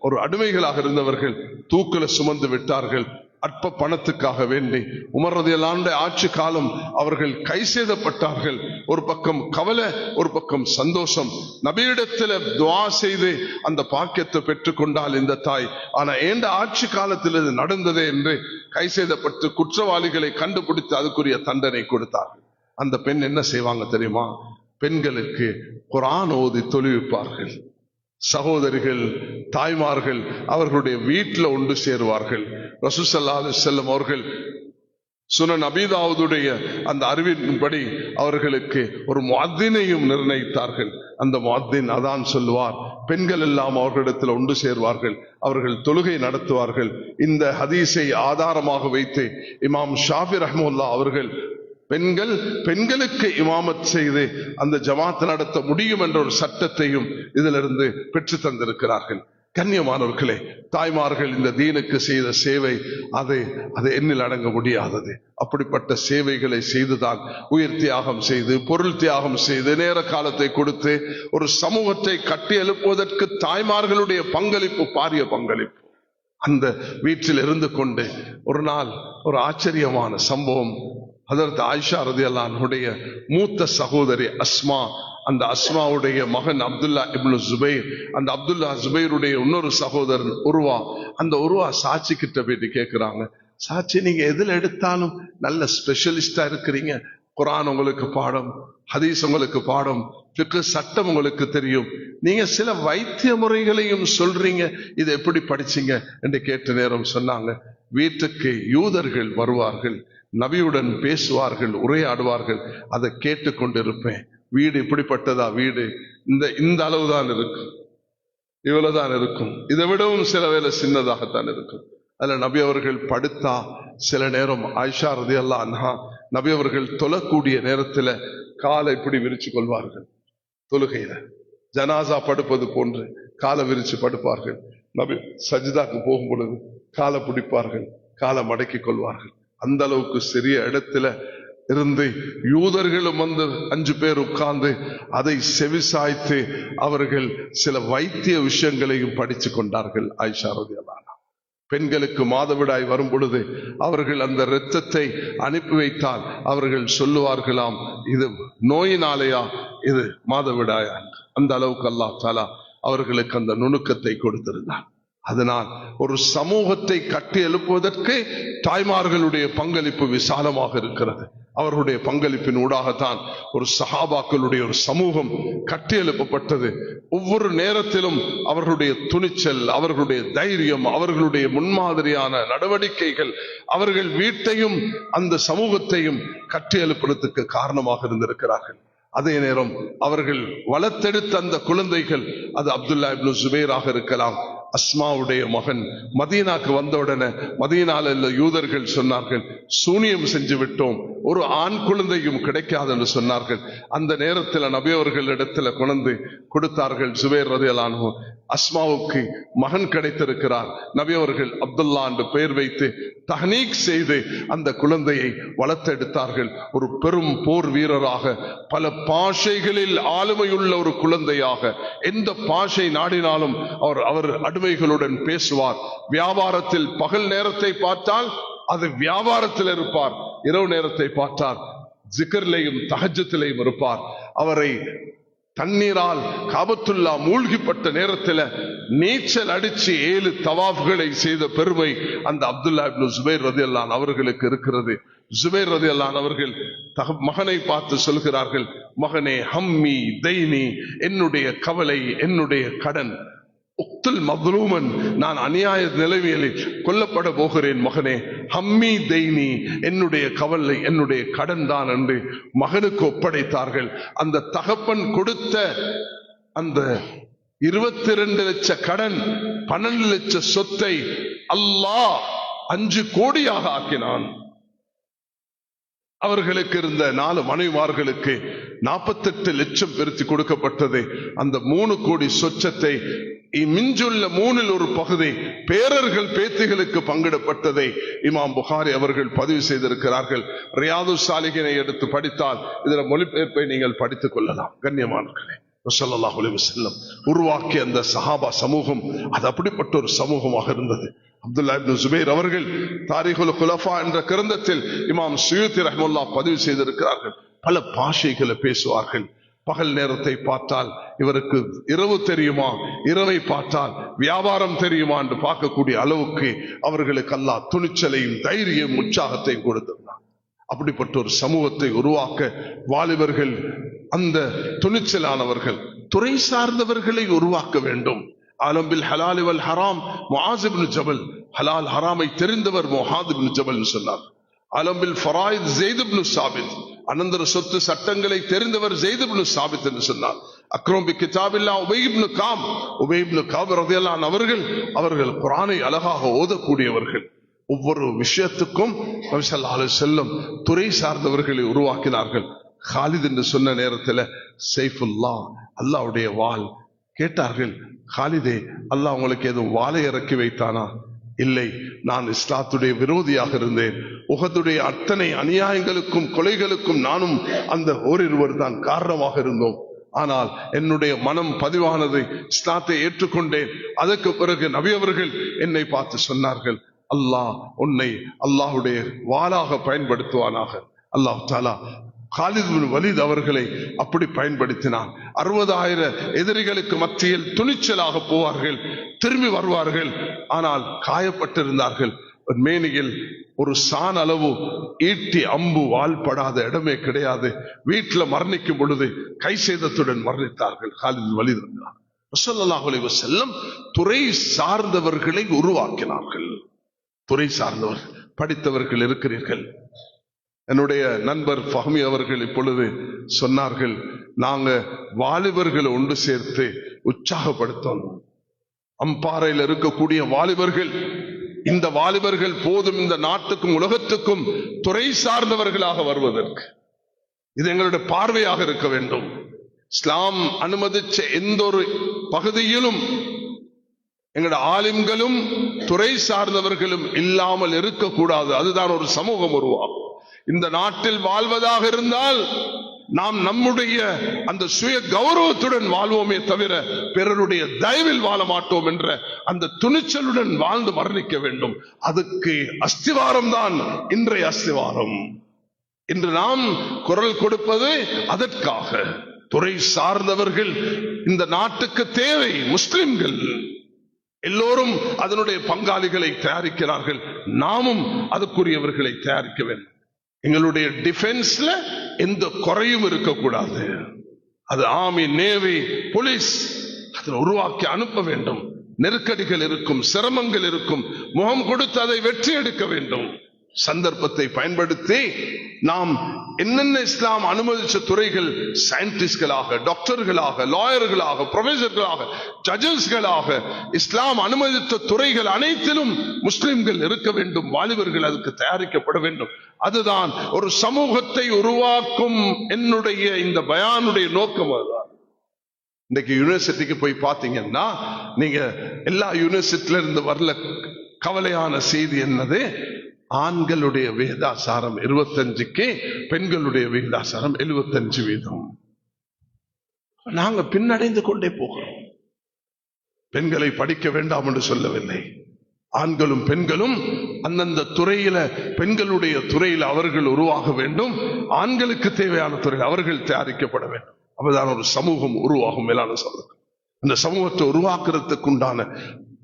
ஒரு அடிமைகளாக இருந்தவர்கள் தூக்குல சுமந்து விட்டார்கள். அற்ப பணத்துக்காக வேண்டி உமர் ரலியல்லாஹு அன்ஹு ஆட்சி காலம் அவர்கள் கை செய்தப்பட்டார்கள். ஒரு பக்கம் கவலை, ஒரு பக்கம் சந்தோஷம். நபியிடத்தில் துஆ செய்து அந்த பாக்கியத்தை பெற்றுக்கொண்டால் இந்த தாய், ஆனா ஏண்ட ஆட்சி காலத்தில் இது நடந்ததே என்று கை செய்தப்பட்டு குற்றவாளிகளை கண்டுபிடித்து அதுக்குரிய தண்டனை கொடுத்தார்கள். அந்த பெண் என்ன செய்வாங்க தெரியுமா? பெண்களுக்கு குர்ஆன் ஓதி தொழுவிப்பார்கள். சகோதரிகள், தாய்மார்கள் அவர்களுடைய வீட்டில் ஒன்று சேருவார்கள். ரசூல் ஸல்லல்லாஹு அலைஹி வஸல்லம் அவர்கள் சுனன் அபீ தாவூதுடைய அந்த அறிவின்படி அவர்களுக்கு ஒரு முஅத்தினையும் நிர்ணயித்தார்கள். அந்த முஅத்தின் அதான் சொல்லுவார். பெண்கள் எல்லாம் அவர்களிடத்தில் ஒன்று சேர்வார்கள், அவர்கள் தொழுகை நடத்துவார்கள். இந்த ஹதீஸை ஆதாரமாக வைத்து இமாம் ஷாஃபி ரஹ்மத்துல்லாஹி அவர்கள் பெண்களுக்கு இமாமத் செய்து அந்த ஜமாத் நடத்த முடியும் என்ற ஒரு சட்டத்தையும் இதிலிருந்து பெற்று தந்திருக்கிறார்கள். கண்ணியமானவர்களே, தாய்மார்கள் இந்த தீனுக்கு செய்த சேவை அது எண்ணில் அடங்க முடியாதது. அப்படிப்பட்ட சேவைகளை செய்துதான் உயிர் தியாகம் செய்து, பொருள் தியாகம் செய்து, நேர காலத்தை கொடுத்து ஒரு சமூகத்தை கட்டி எழுப்புவதற்கு தாய்மார்களுடைய பங்களிப்பு பாரிய பங்களிப்பு. அந்த வீட்டில் இருந்து கொண்டு ஒரு நாள் ஒரு ஆச்சரியமான சம்பவம். ஹதரத் ஆயிஷா ரலியல்லாஹு அன்ஹுடைய மூத்த சகோதரி அஸ்மா, அந்த அஸ்மாவுடைய மகன் அப்துல்லா இப்னு ஜுபைர், அந்த அப்துல்லா ஜுபைருடைய இன்னொரு சகோதரன் உருவா, அந்த உருவா சாட்சி கிட்ட போயிட்டு கேட்கிறாங்க, சாட்சி நீங்க எதுல எடுத்தாலும் நல்ல ஸ்பெஷலிஸ்டா இருக்கிறீங்க, குர்ஆன் உங்களுக்கு பாடம், ஹதீஸ் உங்களுக்கு பாடம், ஃபிக்ஹ் சட்டம் உங்களுக்கு தெரியும், நீங்க சில வைத்திய முறைகளையும் சொல்றீங்க, இது எப்படி படிச்சீங்க என்று கேட்ட நேரம் சொன்னாங்க, வீட்டுக்கு யூதர்கள் வருவார்கள், நபியுடன் பேசுவார்கள், உரையாடுவார்கள், அதை கேட்டுக்கொண்டிருப்பேன். வீடு இப்படிப்பட்டதா? வீடு இந்த அளவுதான் இருக்கு. இவ்வளவுதான் இருக்கும். இதை விடவும் சில வேளை சின்னதாகத்தான் இருக்கும். அதுல நபி அவர்கள் படுத்தா சில நேரம் ஆயிஷா ரலியல்லாஹு அன்ஹா நபி அவர்கள் தொழக்கூடிய நேரத்துல காலை இப்படி விரிச்சு கொள்வார்கள். தொழுகையில ஜனாசா படுப்பது போன்று காலை விரிச்சு படுப்பார்கள். நபி சஜிதாக்கு போகும் பொழுது காலை பிடிப்பார்கள், காலை மடக்கி கொள்வார்கள். அந்த அளவுக்கு சிறிய இடத்துல இருந்து யூதர்களும் வந்து 5 பேர் உட்கார்ந்து அதை செவிசாய்த்து அவர்கள் சில வைத்திய விஷயங்களையும் படிச்சு கொண்டார்கள். ஆயிஷா ரலியல்லாஹு அன்ஹா பெண்களுக்கு மாதவிடாய் வரும் பொழுது அவர்கள் அந்த இரத்தத்தை அனுப்பி வைத்தால் அவர்கள் சொல்லுவார்களாம், இது நோயினாலேயா இது மாதவிடாயா? அந்த அளவுக்கு அல்லாஹ் தஆலா அவர்களுக்கு அந்த நுணுக்கத்தை கொடுத்திருந்தார். அதனால் ஒரு சமூகத்தை கட்டி எழுப்புவதற்கு தாய்மார்களுடைய பங்களிப்பு விசாலமாக இருக்கிறது. அவர்களுடைய பங்களிப்பின் ஊடாகத்தான் ஒரு சஹாபாக்களுடைய ஒரு சமூகம் கட்டி எழுப்பப்பட்டது. ஒவ்வொரு நேரத்திலும் அவர்களுடைய துணிச்சல், அவர்களுடைய தைரியம், அவர்களுடைய முன்மாதிரியான நடவடிக்கைகள் அவர்கள் வீட்டையும் அந்த சமூகத்தையும் கட்டி எழுப்புறதுக்கு காரணமாக இருந்திருக்கிறார்கள். அதே நேரம் அவர்கள் வளர்த்தெடுத்த அந்த குழந்தைகள், அது அப்துல்லா இப்னு ஜுபைராக இருக்கலாம், அஸ்மாவுடைய மகன். மதீனாக்கு வந்தவுடனே மதீனால உள்ள யூதர்கள் சொன்னார்கள், சூனியம் செஞ்சு விட்டோம், ஒரு ஆண் குழந்தையும் கிடைக்காது என்று சொன்னார்கள். அந்த நேரத்தில் நபி அவர்கள் இடத்துல கொண்டு கொடுத்தார்கள். ஜுபைர் ரலியல்லாஹு அன்ஹு அஸ்மாவுக்கு மகன் கிடைத்திருக்கிறார். நபி அவர்கள் அப்துல்லா என்று பெயர் வைத்து தஹ்னீக் செய்து அந்த குழந்தையை வளர்த்தெடுத்தார்கள். ஒரு பெரும் போர் வீரராக, பல பாஷைகளில் ஆளுமையுள்ள ஒரு குழந்தையாக, எந்த பாஷை நாடினாலும் அவர் அடிமைகளுடன் பேசுவார். வியாபாரத்தில் பகல் நேரத்தை பார்த்தால் அது வியாபாரத்தில் இருப்பார், இரவு நேரத்தை பார்த்தால் ஜிக்ரிலையும் தஹஜ்ஜுதிலையும் இருப்பார். அவரை தண்ணீரால் காபத்துல்லா மூழ்கிப்பட்ட நேரத்தில் நீச்சல் அடிச்சு 7 தவாஃப்களை செய்த பெருமை அந்த அப்துல்லா இப்னு ஜுபைர் ரலியல்லாஹு அன்ஹு அவர்களுக்கு இருக்கிறது. ஜுபைர் ரலியல்லாஹு அன்ஹு அவர்கள் மகனை பார்த்து சொல்கிறார்கள், மகனே ஹம்மி தைனி, என்னுடைய கவலை, என்னுடைய கடன். உக்துல் மத்லூமன், நான் அநியாய நிலைமையில் கொல்லப்பட போகிறேன் மகனே. ஹம்மி தைனி, என்னுடைய கவலை, என்னுடைய கடன் தான் என்று மகனுக்கு ஒப்படைத்தார்கள். அந்த தகப்பன் கொடுத்த அந்த 22 லட்ச கடன், 12 லட்ச சொத்தை அல்லாஹ் 5 கோடியாக ஆக்கினான். அவர்களுக்கு இருந்த 4 மனைவிமார்களுக்கு 48 லட்சம் பெருத்தி கொடுக்கப்பட்டது. அந்த 3 கோடி சொச்சத்தை மிஞ்சுள்ள 3இல் ஒரு பகுதி பேரர்கள் பேத்திகளுக்கு பங்கிடப்பட்டதை இமாம் புகாரி அவர்கள் பதிவு செய்திருக்கிறார்கள். ரியாது சாலிகினை எடுத்து படித்தால் இதுல மொழிபெயர்ப்பை நீங்கள் படித்துக் கொள்ளலாம். கண்ணியமானவர்களே, ஸல்லல்லாஹு அலைஹி வஸல்லம் உருவாக்கிய அந்த சஹாபா சமூகம் அது அப்படிப்பட்ட ஒரு சமூகமாக இருந்தது. அப்துல்லா இப்னு ஜுபைர் அவர்கள் தாரிகுல் குலஃபா என்ற கிரந்தத்தில் இமாம் சுயூத்தி ரஹ்மத்துல்லாஹ் பதிவு செய்திருக்கிறார்கள். பல பாஷைகளை பேசுவார்கள். பகல் நேரத்தை பார்த்தால் இவருக்கு இரவு தெரியுமா, இரவை பார்த்தால் வியாபாரம் தெரியுமா என்று பார்க்கக்கூடிய அளவுக்கு அவர்களுக்கு அல்லாஹ் துணிச்சலையும் தைரியம் உற்சாகத்தையும் கொடுத்திருந்தார். அப்படிப்பட்ட ஒரு சமூகத்தை உருவாக்க வாலிபர்கள், அந்த துணிச்சலானவர்கள், துறை சார்ந்தவர்களை உருவாக்க வேண்டும். ஆலம்பில் ஹலால் வல் ஹராம் முஆஸ் இப்னு ஜபல், ஹலால் ஹராமை தெரிந்தவர் முஆஸ் இப்னு ஜபல் சொன்னார். ஆலம்பில் ஃபராயித் ஸைத் இப்னு சாபித், அனந்தர சொத்து சட்டங்களை தெரிந்தவர் ஸைத் இப்னு சாபித் என்று சொன்னார். அக்ரம் பி கிதாபில்லாஹ் உபை இப்னு காப் ரலியல்லாஹு அன்ஹு அவர்கள் குர்ஆனை அழகாக ஓதக்கூடியவர்கள். ஒவ்வொரு விஷயத்துக்கும் நபி ஸல்லல்லாஹு அலைஹி வஸல்லம் துறை சார்ந்தவர்களை உருவாக்கினார்கள். காலித் என்று சொன்ன நேரத்தில் சைஃபுல்லா, அல்லாஹ்வுடைய வாள். கேட்டார்கள், காலிதே, அல்லாஹ் உங்களுக்கு எதுவும் வாளை இறக்கி வைத்தானா? இல்லை, நான் இஸ்லாத்துடைய விரோதியாக இருந்தேன். உஹதுடைய அத்தனை அநியாயங்களுக்கும் கொலைகளுக்கும் நானும் அந்த ஓரிருவர் தான் காரணமாக இருந்தோம். ஆனால் என்னுடைய மனம் பதிவானது, இஸ்லாத்தை ஏற்றுக்கொண்டேன். அதற்கு பிறகு நபி அவர்கள் என்னை பார்த்து சொன்னார்கள், அல்லாஹ் உன்னை அல்லாஹுடைய வாளாக பயன்படுத்துவானாக. அல்லாஹ் தஆலா காலித் பின் வலீத் அவர்களை அப்படி பயன்படுத்தினார். 60,000 எதிரிகளுக்கு மத்தியில் துணிச்சலாக போவார்கள், திரும்பி வருவார்கள். ஆனால் காயப்பட்டிருந்தார்கள். மேனியில் ஒரு சான் அளவு ஈட்டி அம்பு வாழ்படாத இடமே கிடையாது. வீட்டில் மரணிக்கும் பொழுது கை சேதத்துடன் மரணித்தார்கள் காலித் பின் வலீத். ஸல்லல்லாஹு அலைஹி வஸல்லம் துறை சார்ந்தவர்களை உருவாக்கினார்கள். துறை சார்ந்தவர்கள், படித்தவர்கள் இருக்கிறீர்கள். என்னுடைய நண்பர் ஃபஹ்மி அவர்கள் இப்பொழுது சொன்னார்கள், நாங்க வாலிபர்களை ஒன்று சேர்த்து உற்சாகப்படுத்தணும். அம்பாறையில் இருக்கக்கூடிய வாலிபர்கள், இந்த வாலிபர்கள் போதும் இந்த நாட்டுக்கும் உலகத்துக்கும் துறை சார்ந்தவர்களாக வருவதற்கு. இது எங்களுடைய பார்வையாக இருக்க வேண்டும். இஸ்லாம் அனுமதிச்ச எந்த ஒரு பகுதியிலும் எங்களுடைய ஆலிம்களும் துறை சார்ந்தவர்களும் இல்லாமல் இருக்கக்கூடாது. அதுதான் ஒரு சமூகம் உருவாகும். இந்த நாட்டில் வாழ்வதாக இருந்தால் நாம் நம்முடைய அந்த சுய கௌரவத்துடன் வாழ்வோமே தவிர பிறருடைய தயவில் வாழ மாட்டோம் என்ற அந்த துணிச்சலுடன் வாழ்ந்து மரணிக்க வேண்டும். அதுக்கு அஸ்திவாரம் தான் இன்றைய அஸ்திவாரம். இன்று நாம் குரல் கொடுப்பது அதற்காக. துறை சார்ந்தவர்கள் இந்த நாட்டுக்கு தேவை. முஸ்லிம்கள் எல்லோரும் அதனுடைய பங்காளிகளை தயாரிக்கிறார்கள். நாமும் அதுக்குரியவர்களை தயாரிக்க வேண்டும். எங்களுடைய டிஃபென்ஸ்ல எந்த குறையும் இருக்கக்கூடாது. அது ஆர்மி, நேவி, போலீஸ் அதில் உருவாக்கி அனுப்ப வேண்டும். நெருக்கடிகள் இருக்கும், சிரமங்கள் இருக்கும், முகம் கொடுத்து அதை வெற்றி எடுக்க வேண்டும். சந்தர்ப்பத்தை பயன்படுத்தி நாம் என்னென்ன இஸ்லாம் அனுமதிச்ச துறைகள், சயின்டிஸ்ட்களாக, டாக்டர்களாக, லாயர்களாக, ப்ரொஃபசர்களாக, ஜட்ஜஸ்களாக, இஸ்லாம் அனுமதித்த துறைகள் அனைத்திலும் முஸ்லிம்கள் இருக்க வேண்டும். வாலிபர்கள் அதுக்கு தயாரிக்கப்பட வேண்டும். அதுதான் ஒரு சமூகத்தை உருவாக்கும் என்னுடைய இந்த பயானுடைய நோக்கம். அதுதான். இன்னைக்கு யூனிவர்சிட்டிக்கு போய் பார்த்தீங்கன்னா நீங்க எல்லா யூனிவர்சிட்டில இருந்து வரல கவலையான செய்தி என்னது? ஆண்களுடைய விகிதாசாரம் 25க்கு பெண்களுடைய விகிதாசாரம் 75%. நாங்க பின்னடைந்து கொண்டே போகிறோம். பெண்களை படிக்க வேண்டாம் என்று சொல்லவில்லை. ஆண்களும் பெண்களும் அந்தந்த துறையில, பெண்களுடைய துறையில் அவர்கள் உருவாக வேண்டும். ஆண்களுக்கு தேவையான துறையில் அவர்கள் தயாரிக்கப்பட வேண்டும். அப்பதான் ஒரு சமூகம் உருவாகும். மேலான சமூகம், அந்த சமூகத்தை உருவாக்குறதுக்கு உண்டான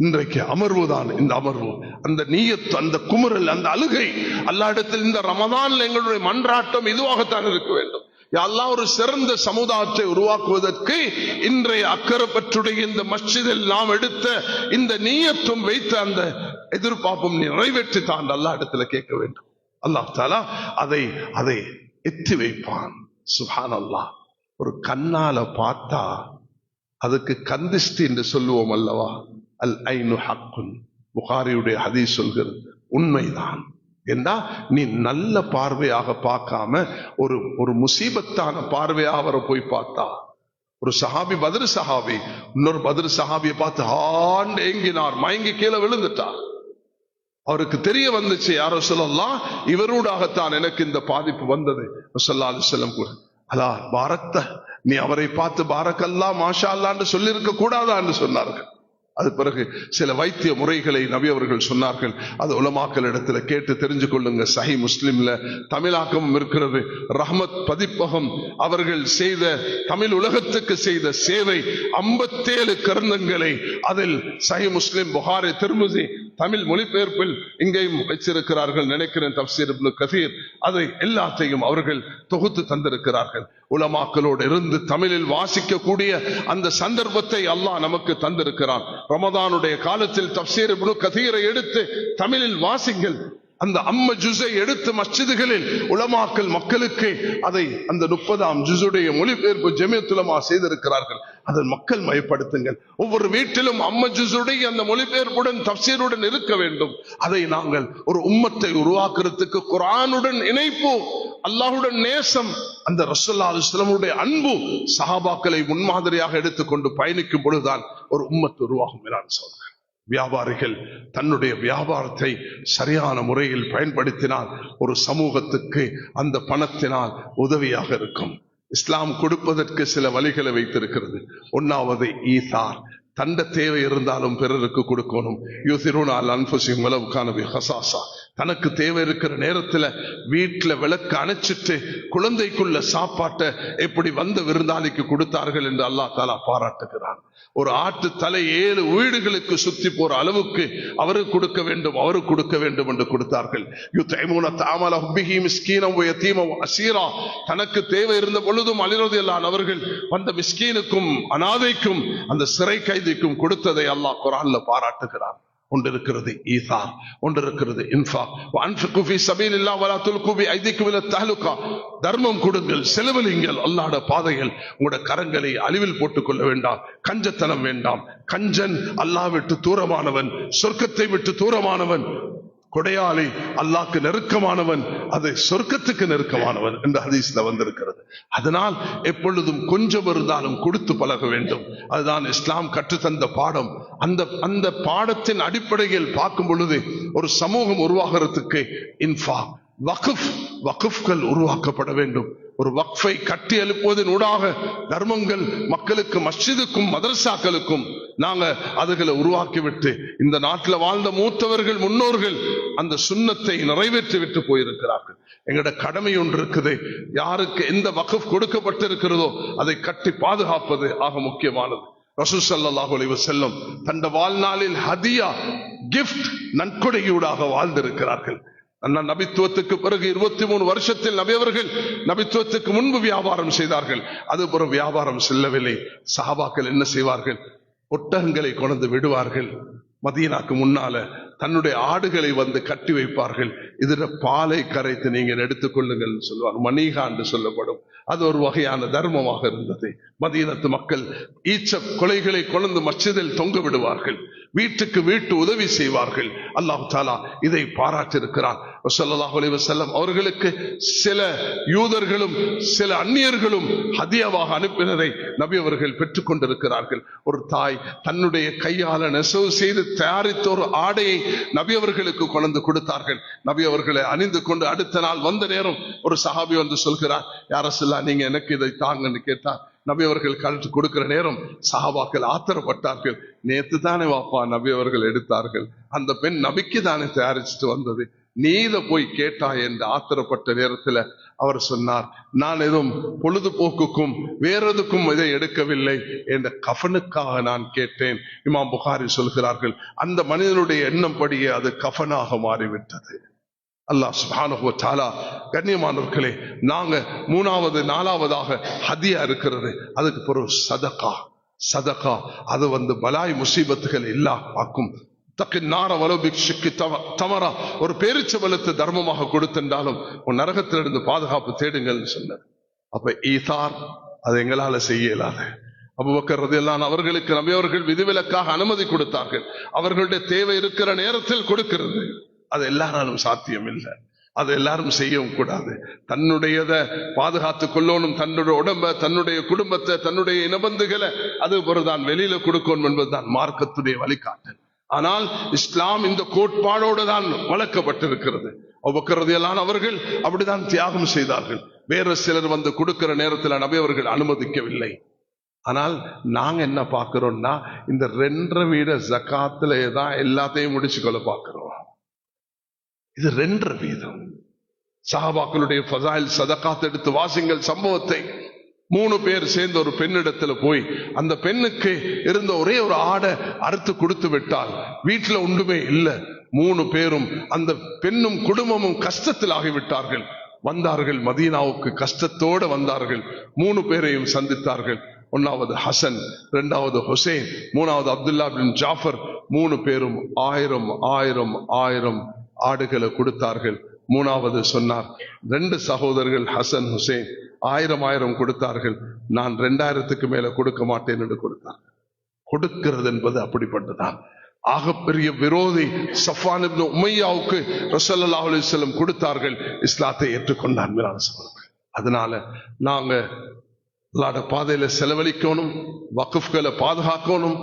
இன்றைக்கு அமர்வுதான் இந்த அமர்வு. அந்த நீயத்து, அந்த குமுறல், அந்த அழுகை அல்லாஹ் இடத்தில் இந்த ரமதான்ல எங்களுடைய மன்றாட்டம் இதுவாகத்தான் இருக்க வேண்டும். அல்லாஹ் ஒரு சிறந்த சமுதாயத்தை உருவாக்குவதற்கு இன்றைய அக்கரைப்பற்றுடைய இந்த மஸ்ஜிதில் நாம் எடுத்த இந்த நீயத்தும் வைத்த அந்த எதிர்பார்ப்பும் நிறைவேற்றி தான் அல்லாஹ் இடத்துல கேட்க வேண்டும். அல்லாஹ் தஆலா அதை எத்தி வைப்பான். சுப்ஹானல்லாஹ். ஒரு கண்ணால பார்த்தா அதுக்கு கந்திஷ்டி என்று சொல்லுவோம் அல்லவா? அல் ஐனு ஹக்குன். புகாரியுடைய ஹதீஸ் சொல்கிறது, உண்மைதான். என்றா நீ நல்ல பார்வையாக பார்க்காம ஒரு முசீபத்தான பார்வையாக அவரை போய் பார்த்தா. ஒரு சஹாபி, பத்ர் சஹாபி, இன்னொரு பத்ர் சஹாபியை பார்த்து ஆண்டு ஏங்கினார், மயங்கி கீழே விழுந்துட்டார். அவருக்கு தெரிய வந்துச்சு, யார் ரசூலல்லாஹ், இவரோடாகத்தான் எனக்கு இந்த பாதிப்பு வந்தது. ஸல்லல்லாஹு அலைஹி வஸல்லம் கூட அலா பாரக்த, நீ அவரை பார்த்து பாரக்கல்லா மாஷா அல்லாஹ்னு சொல்லி இருக்க கூடாதா என்று சொன்னார்கள். அது பிறகு சில வைத்திய முறைகளை நபி அவர்கள் சொன்னார்கள். அது உலமாக்கள் இடத்துல கேட்டு தெரிஞ்சு கொள்ளுங்க. சஹி முஸ்லிம்ல தமிழாக்கமும் இருக்கிறது. ரஹ்மத் பதிப்பகம் அவர்கள் செய்த, தமிழ் உலகத்துக்கு செய்த சேவை, 57 கிரந்தங்களை அதில் சஹி முஸ்லிம், புகாரி, திர்மிஸி தமிழ் மொழிபெயர்ப்பில் இங்கேயும் வச்சிருக்கிறார்கள் நினைக்கிறேன். தஃப்சீர் இப்னு கஸீர், அதை எல்லாத்தையும் அவர்கள் தொகுத்து தந்திருக்கிறார்கள். உலமாக்களோடு இருந்து தமிழில் வாசிக்கக்கூடிய அந்த சந்தர்ப்பத்தை அல்லாஹ் நமக்கு தந்திருக்கிறான். ரமதானுடைய காலத்தில் தஃப்சீர் இப்னு கஸீரை எடுத்து தமிழில் வாசிங்கள். அந்த அம்ம ஜுஸை எடுத்து மஸ்ஜிதுகளில் உலமாக்கள் மக்களுக்கு அதை அந்த 30ஆம் ஜுஸுடைய மொழிபெயர்ப்பு ஜமியத்துல் உலமா செய்திருக்கிறார்கள். அதை மக்கள் மயப்படுத்துங்கள். ஒவ்வொரு வீட்டிலும் அம்ம ஜுஸுடைய அந்த மொழிபெயர்ப்புடன் தஃப்சீருடன் இருக்க வேண்டும். அதை நாங்கள் ஒரு உம்மத்தை உருவாக்குறதுக்கு குர்ஆனுடன் இணைப்பு, அல்லாஹ்வுடன் நேசம், அந்த ரசூலுல்லாஹி அலைஹி வஸல்லம் அன்பு, சஹாபாக்களை முன்மாதிரியாக எடுத்துக்கொண்டு பயணிக்கும் பொழுதுதான் ஒரு உம்மத்து உருவாகும். மேலான சகோதரர்களே, வியாபாரிகள் தன்னுடைய வியாபாரத்தை சரியான முறையில் பயன்படுத்தினால் ஒரு சமூகத்துக்கு அந்த பணத்தினால் உதவியாக இருக்கும். இஸ்லாம் கொடுப்பதற்கு சில வழிகளை வைத்திருக்கிறது. ஒன்னாவது ஈசார், தண்ட தேவை இருந்தாலும் பிறருக்கு கொடுக்கணும். யூசிரூன அலா அன்ஃபுஸிஹிம் வலவ் கான பிஹிம் ஹஸாஸா. தனக்கு தேவை இருக்கிற நேரத்துல வீட்டுல விளக்கு அணைச்சிட்டு குழந்தைக்குள்ள சாப்பாட்டை எப்படி வந்த விருந்தாளிக்கு கொடுத்தார்கள் என்று அல்லாஹ் தஆலா பாராட்டுகிறான். ஒரு ஆட்டு தலை 7 வீடுகளுக்கு சுத்தி போற அளவுக்கு அவருக்கு கொடுக்க வேண்டும், அவருக்கு கொடுக்க வேண்டும் என்று கொடுத்தார்கள். யுத்இமூன தஆமல ஹுப்பிஹி மிஸ்கீனன் வ யதீமன் வ அஸீரா. தனக்கு தேவை இருந்த பொழுதும் அலி ரலியல்லாஹு அன்ஹு அவர்கள் வந்த மிஸ்கீனுக்கும் அனாதைக்கும் அந்த சிறை கைதிக்கும் கொடுத்ததை அல்லாஹ் குர்ஆன்ல பாராட்டுகிறான். ஒன்று இருக்கிறது ஈசார், ஒன்று இருக்கிறது இன்ஃபாக். வஅன்ஃபிகு ஃபீ ஸபீலில்லாஹ் வலா துல்கு பிஐதிக்கும் இலத் தஹ்லுகா. தர்மம் கொடுங்கள், செலவழிங்கள் அல்லாஹ்வுடைய பாதையில். உங்களுடைய கரங்களை அழிவில் போட்டுக் கொள்ள வேண்டாம், கஞ்சத்தனம் வேண்டாம். கஞ்சன் அல்லாஹ் விட்டு தூரமானவன், சொர்க்கத்தை விட்டு தூரமானவன். கொடையாளி அல்லாஹ்க்கு நெருக்கமானவன், அது சொர்க்கத்துக்கு நெருக்கமானவன் என்று ஹதீஸ்ல வந்திருக்கிறது. அதனால் எப்பொழுதும் கொஞ்சம் இருந்தாலும் கொடுத்து பழக வேண்டும். அதுதான் இஸ்லாம் கற்றுத்தந்த பாடம். அந்த பாடத்தின் அடிப்படையில் பார்க்கும் பொழுது ஒரு சமூகம் உருவாகிறதுக்கு இன்ஃபா வக்ஃப்கள் உருவாக்கப்பட வேண்டும். ஒரு வக்ஃபை கட்டி எழுப்புவதன் ஊடாக தர்மங்கள் மக்களுக்கு, மஸ்ஜிதுக்கும் மதரசாக்களுக்கும் நாங்க அதுகளை உருவாக்கிவிட்டு, இந்த நாட்டில் வாழ்ந்த மூத்தவர்கள், முன்னோர்கள் அந்த சுன்னத்தை நிறைவேற்றி விட்டு போயிருக்கிறார்கள். எங்களோட கடமை ஒன்று இருக்குது. யாருக்கு எந்த வக்ஃப் கொடுக்கப்பட்டிருக்கிறதோ அதை கட்டி பாதுகாப்பது ஆக முக்கியமானது. ரசூல் ஸல்லல்லாஹு அலைஹி வஸல்லம் தந்த வாழ்நாளில் ஹதியா, கிஃப்ட், நன்கொடையூடாக வாழ்ந்திருக்கிறார்கள். நபித்துவத்துக்கு பிறகு 23 வருஷத்தில் நபி அவர்கள் நபித்துவத்துக்கு முன்பு வியாபாரம் செய்தார்கள். அதுபுறம் வியாபாரம் செல்லவில்லை. சஹாபாக்கள் என்ன செய்வார்கள்? ஒட்டகங்களை கொண்டு விடுவார்கள். மதீனாக்கு முன்னால தன்னுடைய ஆடுகளை வந்து கட்டி வைப்பார்கள். இதுல பாலை கரைத்து நீங்க எடுத்துக்கொள்ளுங்கள் சொல்லுவார். மணிகா என்று சொல்லப்படும். அது ஒரு வகையான தர்மமாக இருந்தது. மதீனத்து மக்கள் ஈச்ச கொலைகளை கொண்டு மஸ்ஜிதில் தொங்க விடுவார்கள். வீட்டுக்கு வீட்டு உதவி செய்வார்கள். அல்லாஹ் தஆலா இதை பாராட்டியிருக்கிறார். ஸல்லல்லாஹு அலைஹி வஸல்லம் அவர்களுக்கு சில யூதர்களும் சில அந்நியர்களும் ஹதியாவாக அனுப்பினதை நபி அவர்கள் பெற்றுக் கொண்டிருக்கிறார்கள். ஒரு தாய் தன்னுடைய கையால நெசவு செய்து தயாரித்த ஒரு ஆடையை நபி அவர்களுக்கு கொண்டு கொடுத்தார்கள். நபி அவர்களை அணிந்து கொண்டு அடுத்த நாள் வந்த நேரம் ஒரு சஹாபி வந்து சொல்கிறார், யா ரசூலல்லாஹ், நீங்க எனக்கு இதை தாங்கன்னு கேட்டார். நபி அவர்கள் கழட்டி கொடுக்கிற நேரம் சஹாபாக்கள் ஆத்திரப்பட்டார்கள். நேத்து தானே வாப்பா நபி அவர்கள் எடுத்தார்கள், அந்த பெண் நபிக்கு தானே தயாரிச்சுட்டு வந்தது, நீ இதை போய் கேட்டாய் என்று ஆத்திரப்பட்ட நேரத்தில் அவர் சொன்னார், நான் எதுவும் பொழுதுபோக்குக்கும் வேறெதுக்கும் இதை எடுக்கவில்லை, என்ற கஃபனுக்காக நான் கேட்டேன். இமாம் புகாரி சொல்கிறார்கள், அந்த மனிதனுடைய எண்ணம் படியே அது கஃபனாக மாறிவிட்டது. அல்லாஹ் சுப்ஹானஹு வ தஆலா, கண்ணியமானவர்களே, நாங்க மூணாவது நாலாவதாக ஹதியா இருக்கிறது. அதுக்கு பிறகு சதகா. அது பலாய் முசீபத்துகள் இல்லா ஆக்கும். ஒரு பேரிச்சபலத்தை தர்மமாக கொடுத்திருந்தாலும் உன் நரகத்திலிருந்து பாதுகாப்பு தேடுங்கள் சொன்னார். அப்ப ஈசார் அது எங்களால செய்ய இயலாது. அபூபக்கர் ரலியல்லாஹு அன்ஹு அவர்களுக்கு நபி அவர்கள் விதிவிலக்காக அனுமதி கொடுத்தார்கள். அவர்களுடைய தேவை இருக்கிற நேரத்தில் கொடுக்கிறது. அது எல்லாராலும் சாத்தியம் இல்லை. அது எல்லாரும் செய்யவும் கூடாது. தன்னுடையதை பாதுகாத்துக் கொள்ளணும். தன்னுடைய உடம்ப, தன்னுடைய குடும்பத்தை, தன்னுடைய இனபந்துகளை அது ஒருதான் வெளியில கொடுக்கணும் என்பதுதான் மார்க்கத்துடைய வழிகாட்டல். ஆனால் இஸ்லாம் இந்த கோட்பாடோடு தான் வளர்க்கப்பட்டிருக்கிறது. அபூபக்கர் ரலியல்லாஹு அன்ஹு அவர்கள் அப்படிதான் தியாகம் செய்தார்கள். வேற சிலர் வந்து கொடுக்கிற நேரத்தில் நபி அவர்கள் அனுமதிக்கவில்லை. ஆனால் நாங்க என்ன பார்க்கிறோம்னா, இந்த 2.5 வீத ஜகாத்துல தான் எல்லாத்தையும் முடிச்சுக்கொள்ள பார்க்கிறோம். இது 2.5 வீதம். சஹாபாக்களுடைய ஃபஸாயில் சதகாத் எடுத்து வாசிங்கள் சம்பவத்தை. 3 பேர் சேர்ந்து ஒரு பெண்ணிடத்துல போய் அந்த பெண்ணுக்கு இருந்த ஒரே ஒரு ஆடை அறுத்து கொடுத்து விட்டால் வீட்டுல ஒன்றுமே இல்லை. 3 பேரும், அந்த பெண்ணும் குடும்பமும் கஷ்டத்தில் ஆகிவிட்டார்கள். வந்தார்கள் மதீனாவுக்கு, கஷ்டத்தோடு வந்தார்கள். 3 பேரையும் சந்தித்தார்கள். 1வது ஹசன், 2வது ஹுசைன், 3வது அப்துல்லா பின் ஜாஃபர். 3 பேரும் 1000 ஆடுகளை கொடுத்தார்கள். 3வது சொன்னார், 2 சகோதரர்கள் ஹசன் ஹுசைன் 1000 கொடுத்தார்கள். நான் 2000க்கு மேல கொடுக்க மாட்டேன் என்று கொடுத்தார்கள். கொடுக்கிறது என்பது அப்படிப்பட்டதான். ஆகப்பெரிய விரோதி சஃப்வான் இப்னு உமையாவுக்கு ரசூலுல்லாஹி அலைஹி வஸல்லம் கொடுத்தார்கள். இஸ்லாத்தை ஏற்றுக்கொண்டார். அதனால நாங்க அல்லாஹ்வுடைய பாதையில செலவழிக்கணும், வக்ஃப்களை பாதுகாக்கணும்,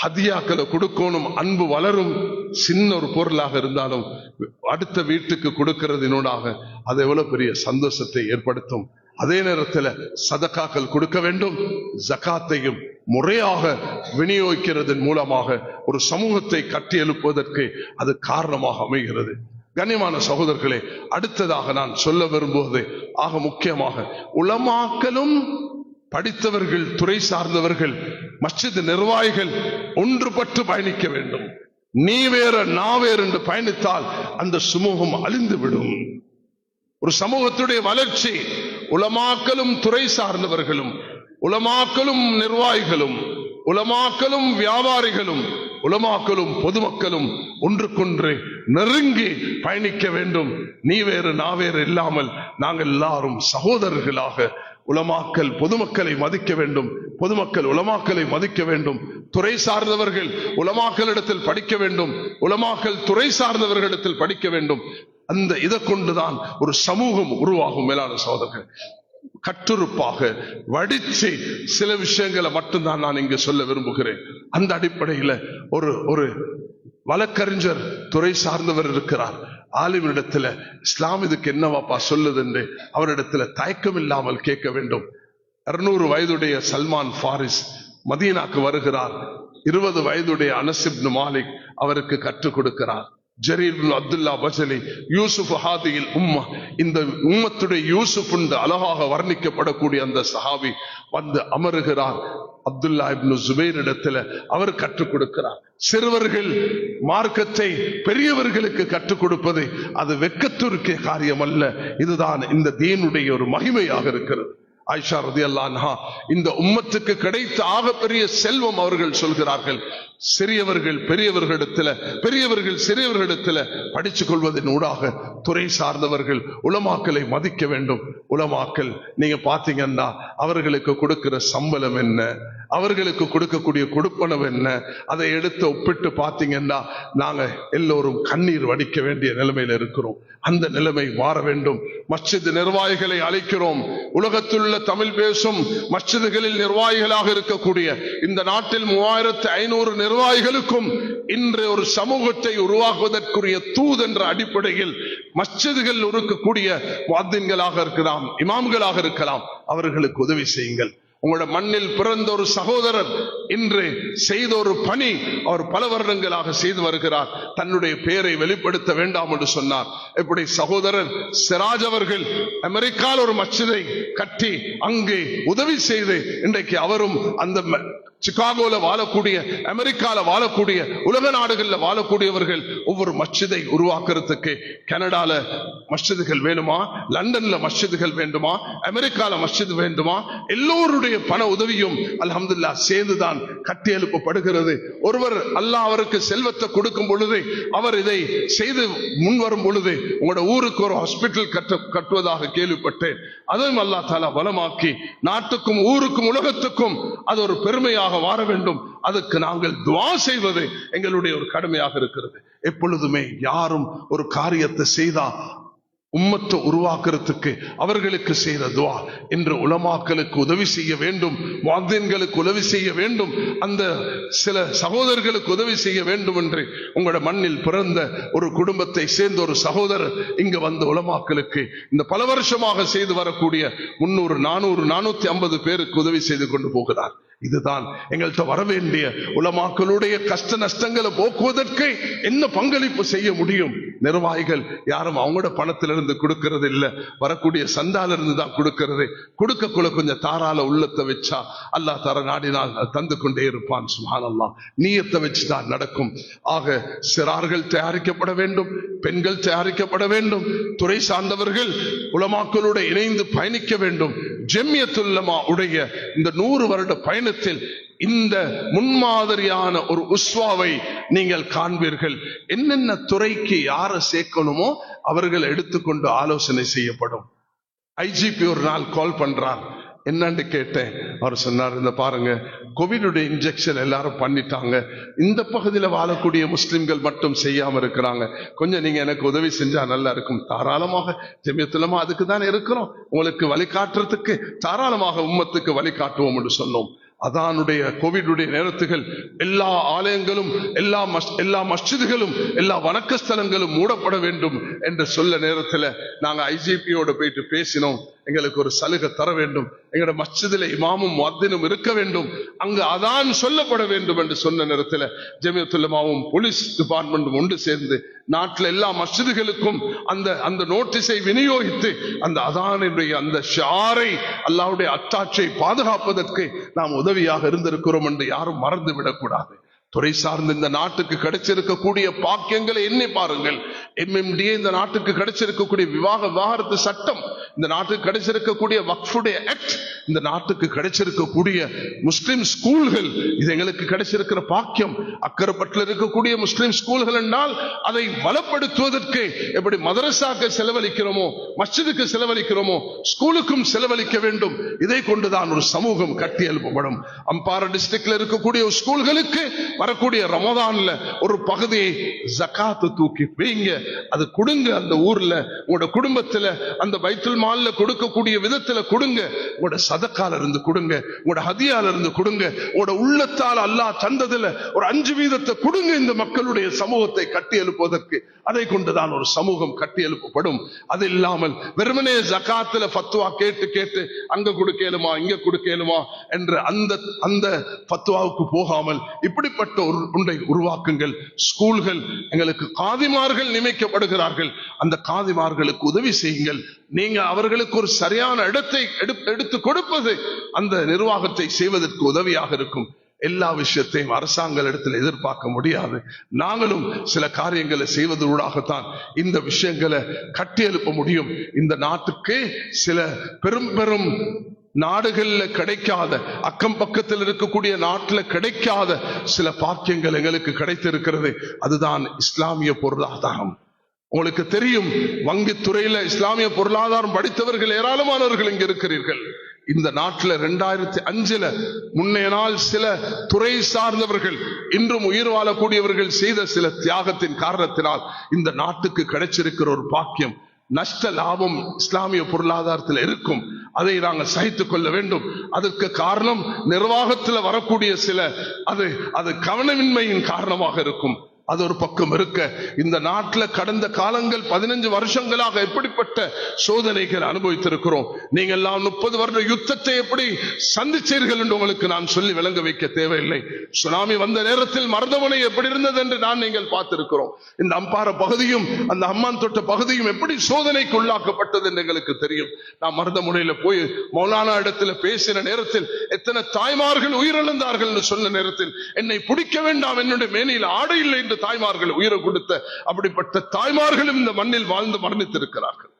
ஹதியாக்களை கொடுக்கணும். அன்பு வளரும். சின்ன ஒரு பொருளாக இருந்தாலும் அடுத்த வீட்டுக்கு கொடுக்கிறதினூடாக அது எவ்வளவு பெரிய சந்தோஷத்தை ஏற்படுத்தும். அதே நேரத்தில் சதகாக்கள் கொடுக்க வேண்டும். ஜகாத்தையும் முறையாக விநியோகிக்கிறதன் மூலமாக ஒரு சமூகத்தை கட்டி எழுப்புவதற்கு அது காரணமாக அமைகிறது. கண்ணியமான சகோதரர்களே, அடுத்ததாக நான் சொல்ல விரும்புவது ஆக முக்கியமாக உலமாக்களும் படித்தவர்கள், துறை சார்ந்தவர்கள், மஸ்ஜித் நிர்வாகிகள் ஒன்றுபட்டு பயணிக்க வேண்டும். நீ வேற நான் வேறு என்று பயணித்தால் அந்த சமூகம் அழிந்துவிடும். ஒரு சமூகத்துடைய வளர்ச்சி உலமாக்களும் துறை சார்ந்தவர்களும், உலமாக்களும் நிர்வாகிகளும், உலமாக்களும் வியாபாரிகளும் உலமாக்களும் பொதுமக்களும் ஒன்றுக்கொன்று நெருங்கி பயணிக்க வேண்டும். நீ வேறு நான் வேறு இல்லாமல் நாங்கள் எல்லாரும் சகோதரர்களாக உலமாக்கல் பொதுமக்களை மதிக்க வேண்டும், பொதுமக்கள் உலமாக்களை மதிக்க வேண்டும். துறை சார்ந்தவர்கள் உலமாக்களிடத்தில் படிக்க வேண்டும், உலமாக்கல் துறை சார்ந்தவர்களிடத்தில் படிக்க வேண்டும். அந்த இதை கொண்டுதான் ஒரு சமூகம் உருவாகும். மேலான சகோதரர்கள், கட்டுறுப்பாக வடிச்சு சில விஷயங்களை மட்டும்தான் நான் இங்கு சொல்ல விரும்புகிறேன். அந்த அடிப்படையில் ஒரு வழக்கறிஞர் துறை சார்ந்தவர் இருக்கிறார். ஆலிமிடத்துல இஸ்லாம் இதுக்கு என்னவாப்பா சொல்லுது என்று அவரிடத்துல தயக்கம் இல்லாமல் கேட்க வேண்டும். 200 வயதுடைய சல்மான் பாரிஸ் மதீனாக்கு வருகிறார். 20 வயதுடைய அனஸ் இப்னு மாலிக் அவருக்கு கற்றுக் கொடுக்கிறார். ஜரீர் இப்னு அப்துல்லா பஜலி, யூசுப் ஹாதியில் உம்மா, இந்த உம்மத்துடைய யூசுப் என்று அழகாக வர்ணிக்கப்படக்கூடிய அந்த சஹாபி வந்து அமருகிறார். அப்துல்லா இப்னு ஜுபைர் இடத்துல அவர் கற்றுக் கொடுக்கிறார். சிறுவர்கள் மார்க்கத்தை பெரியவர்களுக்கு கற்றுக் கொடுப்பது அது வெட்கத்திற்கே காரியம் அல்ல. இதுதான் இந்த தீனுடைய ஒரு மகிமையாக இருக்கிறது. ஆயிஷா ரலியல்லாஹு அன்ஹா, இந்த உம்மத்துக்கு கிடைத்த ஆகப்பெரிய செல்வம் அவர்கள் சொல்கிறார்கள், சிறியவர்கள் பெரியவர்களிடத்துல, பெரியவர்கள் சிறியவர்களிடத்துல படிச்சுக் கொள்வதன் ஊடாக துறை சார்ந்தவர்கள் உலமாக்களை மதிக்க வேண்டும். உலமாக்கள் நீங்க பாத்தீங்கன்னா அவர்களுக்கு கொடுக்கிற சம்பளம் என்ன, அவர்களுக்கு கொடுக்கக்கூடிய கொடுப்பனவு என்ன, அதை எடுத்து ஒப்பிட்டு பாத்தீங்கன்னா நாங்க எல்லோரும் கண்ணீர் வடிக்க வேண்டிய நிலைமையில இருக்கிறோம். அந்த நிலைமை மாற வேண்டும். மஸ்ஜித் நிர்வாகிகளை அழைக்கிறோம். உலகத்தில் உள்ள தமிழ் பேசும் மஸ்ஜிதுகளில் நிர்வாகிகளாக இருக்கக்கூடிய இந்த நாட்டில் 3500 நிர்வாகிகளுக்கும் இன்று ஒரு சமூகத்தை உருவாக்குவதற்குரிய தூது என்ற அடிப்படையில் மஸ்ஜிதுகள் இருக்கக்கூடிய முஅத்தின்களாக இருக்கலாம், இமாம்களாக இருக்கலாம், அவர்களுக்கு உதவி செய்யுங்கள். உங்களோட மண்ணில் பிறந்த ஒரு சகோதரர் இன்று செய்த ஒரு பணி அவர் பல வருடங்களாக செய்து வருகிறார். தன்னுடைய பெயரை வெளிப்படுத்த வேண்டாம் என்று சொன்னார். இப்படி சகோதரர் சிராஜ் அவர்கள் அமெரிக்காவில் ஒரு மஸ்ஜிதை கட்டி அங்கே உதவி செய்து இன்றைக்கு அவரும் அந்த சிகாகோல வாழக்கூடிய, அமெரிக்கால வாழக்கூடிய, உலக நாடுகளில் வாழக்கூடியவர்கள் ஒவ்வொரு மஸ்ஜிதை உருவாக்குறதுக்கு கனடால மஸ்ஜிதுகள் வேணுமா, லண்டன்ல மஸ்ஜிதுகள் வேண்டுமா, அமெரிக்கால மஸ்ஜித் வேண்டுமா, எல்லோருடைய பண உதவியும் அல்ஹம்துலில்லாஹ் சேர்ந்துதான் கட்டி எழுப்பப்படுகிறது. ஒருவர் அல்லாஹ் அவருக்கு செல்வத்தை கொடுக்கும் பொழுது, அவர் இதை செய்து முன் வரும் பொழுது உங்களோட ஊருக்கு ஒரு ஹாஸ்பிட்டல் கட்டுவதாக கேள்விப்பட்டேன். அதையும் அல்லாஹ் தஆலா வளமாக்கி நாட்டுக்கும் ஊருக்கும் உலகத்துக்கும் அது ஒரு பெருமையாக வார வேண்டும். அதுக்கு நாங்கள் துஆ செய்வது எங்களுடைய ஒரு கடமையாக இருக்கிறது. எப்பொழுதுமே யாரும் ஒரு காரியத்தை செய்தா உம்மத்தை உருவாக்குறதுக்கு அவர்களுக்கு செய்த துஆ என்று உலமாக்களுக்கு உதவி செய்ய வேண்டும், முஅத்தின்களுக்கு உதவி செய்ய வேண்டும், அந்த சில சகோதரர்களுக்கு உதவி செய்ய வேண்டும் என்று உங்களோட மண்ணில் பிறந்த ஒரு குடும்பத்தை சேர்ந்த ஒரு சகோதரர் இங்கு வந்த உலமாக்களுக்கு இந்த பல வருஷமாக செய்து வரக்கூடிய 300, 400, 450 பேருக்கு உதவி செய்து கொண்டு போகிறார். இதுதான் எங்கள்கிட்ட வரவேண்டிய உலமாக்களுடைய கஷ்ட நஷ்டங்களை போக்குவதற்கு என்ன பங்களிப்பு செய்ய முடியும். நிர்வாகிகள் யாரும் அவங்களோட பணத்திலிருந்து கொடுக்கிறது இல்லை, வரக்கூடிய சந்தால இருந்து தான் கொடுக்கிறது. கொடுக்கக்குள்ள கொஞ்சம் தாராள உள்ளத்தை வச்சா அல்லாஹ் தர நாடினால் தந்து கொண்டே இருப்பான். சுப்ஹானல்லாஹ், நீயத்தை வச்சுதான் நடக்கும். ஆக சிறார்கள் தயாரிக்கப்பட வேண்டும், பெண்கள் தயாரிக்கப்பட வேண்டும், துறை சார்ந்தவர்கள் உலமாக்களோடு இணைந்து பயணிக்க வேண்டும். ஜம்மியத்துல் உலமா உடைய இந்த 100 வருட பயணத்தில் இந்த முன்மாதிரியான ஒரு உஸ்வாவை நீங்கள் காண்பீர்கள். என்னென்ன துறைக்கு யாரை சேர்க்கணுமோ அவர்கள் எடுத்துக்கொண்டு ஆலோசனை செய்யப்படும். ஐஜிபி ஒரு நாள் கால் பண்றார், என்னன்னு கேட்டேன். அவர் சொன்னார், இந்த பாருங்க, கோவிடுடைய இன்ஜெக்ஷன் எல்லாரும் பண்ணிட்டாங்க, இந்த பகுதியில் வாழக்கூடிய முஸ்லிம்கள் மட்டும் செய்யாம இருக்கிறாங்க, கொஞ்சம் நீங்க எனக்கு உதவி செஞ்சா நல்லா இருக்கும். தாராளமாக ஜமியத்துல் உலமா அதுக்கு தான் இருக்கிறோம், உங்களுக்கு வழிகாட்டுறதுக்கு தாராளமாக உம்மத்துக்கு வழிகாட்டுவோம் என்று சொன்னோம். அதானுடைய கோவிடுடைய நேரத்துகள் எல்லா ஆலயங்களும் எல்லா மஸ்ஜிதுகளும் எல்லா வணக்க ஸ்தலங்களும் மூடப்பட வேண்டும் என்று சொல்ல நேரத்தில் நாங்க ஐஜிபியோட போயிட்டு பேசினோம். எங்களுக்கு ஒரு சலுகை தர வேண்டும், எங்களோட மஸ்ஜிதில் இமாமும் முஅத்தினும் இருக்க வேண்டும், அங்கு அதான் சொல்லப்பட வேண்டும் என்று சொன்ன நேரத்தில் ஜமியத்துல் உலமாவும் போலீஸ் டிபார்ட்மெண்ட்டும் ஒன்று சேர்ந்து நாட்டில் எல்லா மஸ்ஜிதுகளுக்கும் அந்த நோட்டீஸை விநியோகித்து அந்த அதானுடைய அந்த ஷிஆரை, அல்லாஹ்வுடைய அத்தாட்சியை பாதுகாப்பதற்கு நாம் உதவியாக இருந்திருக்கிறோம் என்று யாரும் மறந்து விடக்கூடாது. துறை சார்ந்த இந்த நாட்டுக்கு கிடைச்சிருக்கக்கூடிய பாக்கியங்களை எண்ணி பாருங்கள். MMDA இந்த நாட்டுக்கு கிடைச்சிருக்கக்கூடிய விவாகரத்து சட்டம், இந்த நாட்டுக்கு கிடைச்சிருக்கக்கூடிய வக்ஃபுடைய ஆக்ட், இந்த நாட்டுக்கு கிடைச்சிருக்கக்கூடிய முஸ்லிம் ஸ்கூல்கள், இது எங்களுக்கு கிடைச்சிருக்கிற பாக்கியம். அக்கரைப்பட்டில் இருக்கக்கூடிய முஸ்லிம் ஸ்கூல்கள் என்றால் அதை வளப்படுத்துவதற்கு எப்படி மதரசாக்கு செலவழிக்கிறோமோ, மஸ்ஜிதுக்கு செலவழிக்கிறோமோ, ஸ்கூலுக்கும் செலவழிக்க வேண்டும். இதை கொண்டுதான் ஒரு சமூகம் கட்டி எழுப்பப்படும். அம்பாறை டிஸ்ட்ரிக்ட்ல இருக்கக்கூடிய ஸ்கூல்களுக்கு வரக்கூடிய ரமதான்ல ஒரு பகுதியை ஜகாத்து தூக்கி வைங்க, அது கொடுங்க. அந்த ஊர்ல உங்களோட குடும்பத்துல அந்த பைத்துல் மால்ல கொடுக்கக்கூடிய விதத்துல கொடுங்க. உங்களோட சதக்கால இருந்து கொடுங்க, உங்களோட ஹதியால இருந்து கொடுங்க, உங்களோட உள்ளத்தால் அல்லாஹ் தந்ததுல ஒரு 5% கொடுங்க. இந்த மக்களுடைய சமூகத்தை கட்டி எழுப்புவதற்கு அதை கொண்டுதான் ஒரு சமூகம் கட்டி எழுப்பப்படும். அது இல்லாமல் வெறுமனே ஜகாத்துல ஃபத்வா கேட்டு கேட்டு அங்க கொடுக்கலுமா இங்க கொடுக்கலுமா என்ற அந்த ஃபத்வாவுக்கு போகாமல் இப்படிப்பட்ட ஒன்றை உருவாக்குங்கள். ஸ்கூல்கள், எங்களுக்கு காதிமார்கள் நியமிக்கப்படுகிறார்கள், அந்த காதிமார்களுக்கு உதவி செய்யுங்கள். நீங்க அவர்களுக்கு ஒரு சரியான இடத்தை எடுத்து கொடுப்பது அந்த நிர்வாகத்தை செய்வதற்கு உதவியாக இருக்கும். எல்லா விஷயத்தையும் அரசாங்கத்தில் எதிர்பார்க்க முடியாது. நாங்களும் சில காரியங்களை செய்வதூடாகத்தான் இந்த விஷயங்களை கட்டி எழுப்ப முடியும். இந்த நாட்டுக்கு சில பெரும் பெரும் நாடுகள்ல கிடைக்காத, அக்கம் பக்கத்தில் இருக்கக்கூடிய நாட்டில் கிடைக்காத சில பாக்கியங்கள் எங்களுக்கு கிடைத்திருக்கிறது. அதுதான் இஸ்லாமிய பொருளாதாரம். உங்களுக்கு தெரியும், வங்கித்துறையில இஸ்லாமிய பொருளாதாரம் படித்தவர்கள் ஏராளமானவர்கள் இங்க இருக்கிறீர்கள். இந்த நாட்டில் 2005 முன்னைய நாள் சில துறை சார்ந்தவர்கள் இன்றும் உயிர் வாழக்கூடியவர்கள் செய்த சில தியாகத்தின் காரணத்தினால் இந்த நாட்டுக்கு கிடைச்சிருக்கிற ஒரு பாக்கியம். நஷ்ட லாபம் இஸ்லாமிய பொருளாதாரத்தில் இருக்கும், அதை நாங்கள் சகித்துக் கொள்ள வேண்டும். அதற்கு காரணம் நிர்வாகத்தில் வரக்கூடிய சில அது கவனமின்மையின் காரணமாக இருக்கும். அது ஒரு பக்கம் இருக்க, இந்த நாட்டில் கடந்த காலங்கள் 15 வருஷங்களாக எப்படிப்பட்ட சோதனைகள் அனுபவித்திருக்கிறோம். நீங்க எல்லாம் 30 வருட யுத்தத்தை எப்படி சந்திச்சீர்கள் என்று உங்களுக்கு நான் சொல்லி விளங்க வைக்க தேவையில்லை. சுனாமி வந்த நேரத்தில் மருதமனை எப்படி இருந்தது என்று நீங்கள் பார்த்திருக்கிறோம். இந்த அம்பாறை பகுதியும் அந்த அம்மான் தொட்ட பகுதியும் எப்படி சோதனைக்கு உள்ளாக்கப்பட்டது என்று எங்களுக்கு தெரியும். நான் மருதமுனையில போய் மௌலானா இடத்துல பேசின நேரத்தில் எத்தனை தாய்மார்கள் உயிரிழந்தார்கள் என்று சொன்ன நேரத்தில் என்னை பிடிக்க வேண்டாம், என்னுடைய மேனியில் ஆடை இல்லை என்று தாய்மார்கள் உயிரை கொடுத்த அப்படிப்பட்ட தாய்மார்களும் இந்த மண்ணில் வாழ்ந்து மரணித்திருக்கிறார்கள்.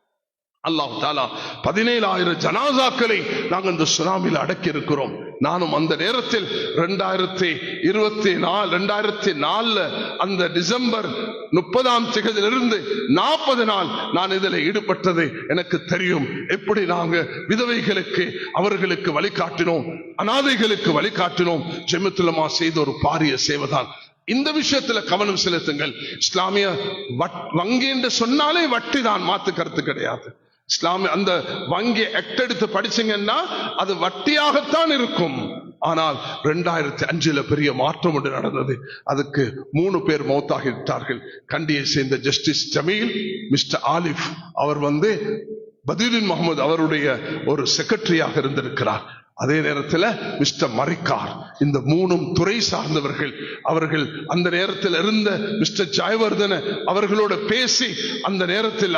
அல்லாஹ் தஆலா 17,000 ஜனாசாக்களை நாங்கள் இந்த சுனாமியில் அடக்கி இருக்கிறோம். நானும் அந்த நேரத்தில் 2024 அந்த டிசம்பர் 30 40 நாள் நான் இதில் ஈடுபட்டது எனக்கு தெரியும். எப்படி நாங்க விதவைகளுக்கு அவர்களுக்கு வழிகாட்டினோம், அனாதைகளுக்கு வழிகாட்டினோம். ஜெமியத்துல் உலமா செய்த ஒரு பாரிய சேவைதான். இந்த விஷயத்துல கவனம் செலுத்துங்கள். இஸ்லாமிய வங்கி என்று சொன்னாலே வட்டி தான், மாத்து கருத்து கிடையாது. இஸ்லாமிய அந்த வங்கி ஆக்ட் எடுத்து படிச்சீங்கன்னா அது வட்டியாகத்தான் இருக்கும். ஆனால் 2005 பெரிய மாற்றம் ஒன்று நடந்தது. அதுக்கு 3 பேர் மௌத்தாகிவிட்டார்கள். கண்டியை சேர்ந்த ஜஸ்டிஸ் ஜமீல், மிஸ்டர் ஆலிஃப் அவர் பதீருதீன் முகமது அவருடைய ஒரு செக்ரட்டரியாக இருந்திருக்கிறார். அதே நேரத்தில் மிஸ்டர் மரிக்கார், இந்த 3 துறை சார்ந்தவர்கள். அவர்கள் அந்த நேரத்தில் இருந்த மிஸ்டர் ஜாய்வர்தன அவர்களோட பேசி அந்த நேரத்தில்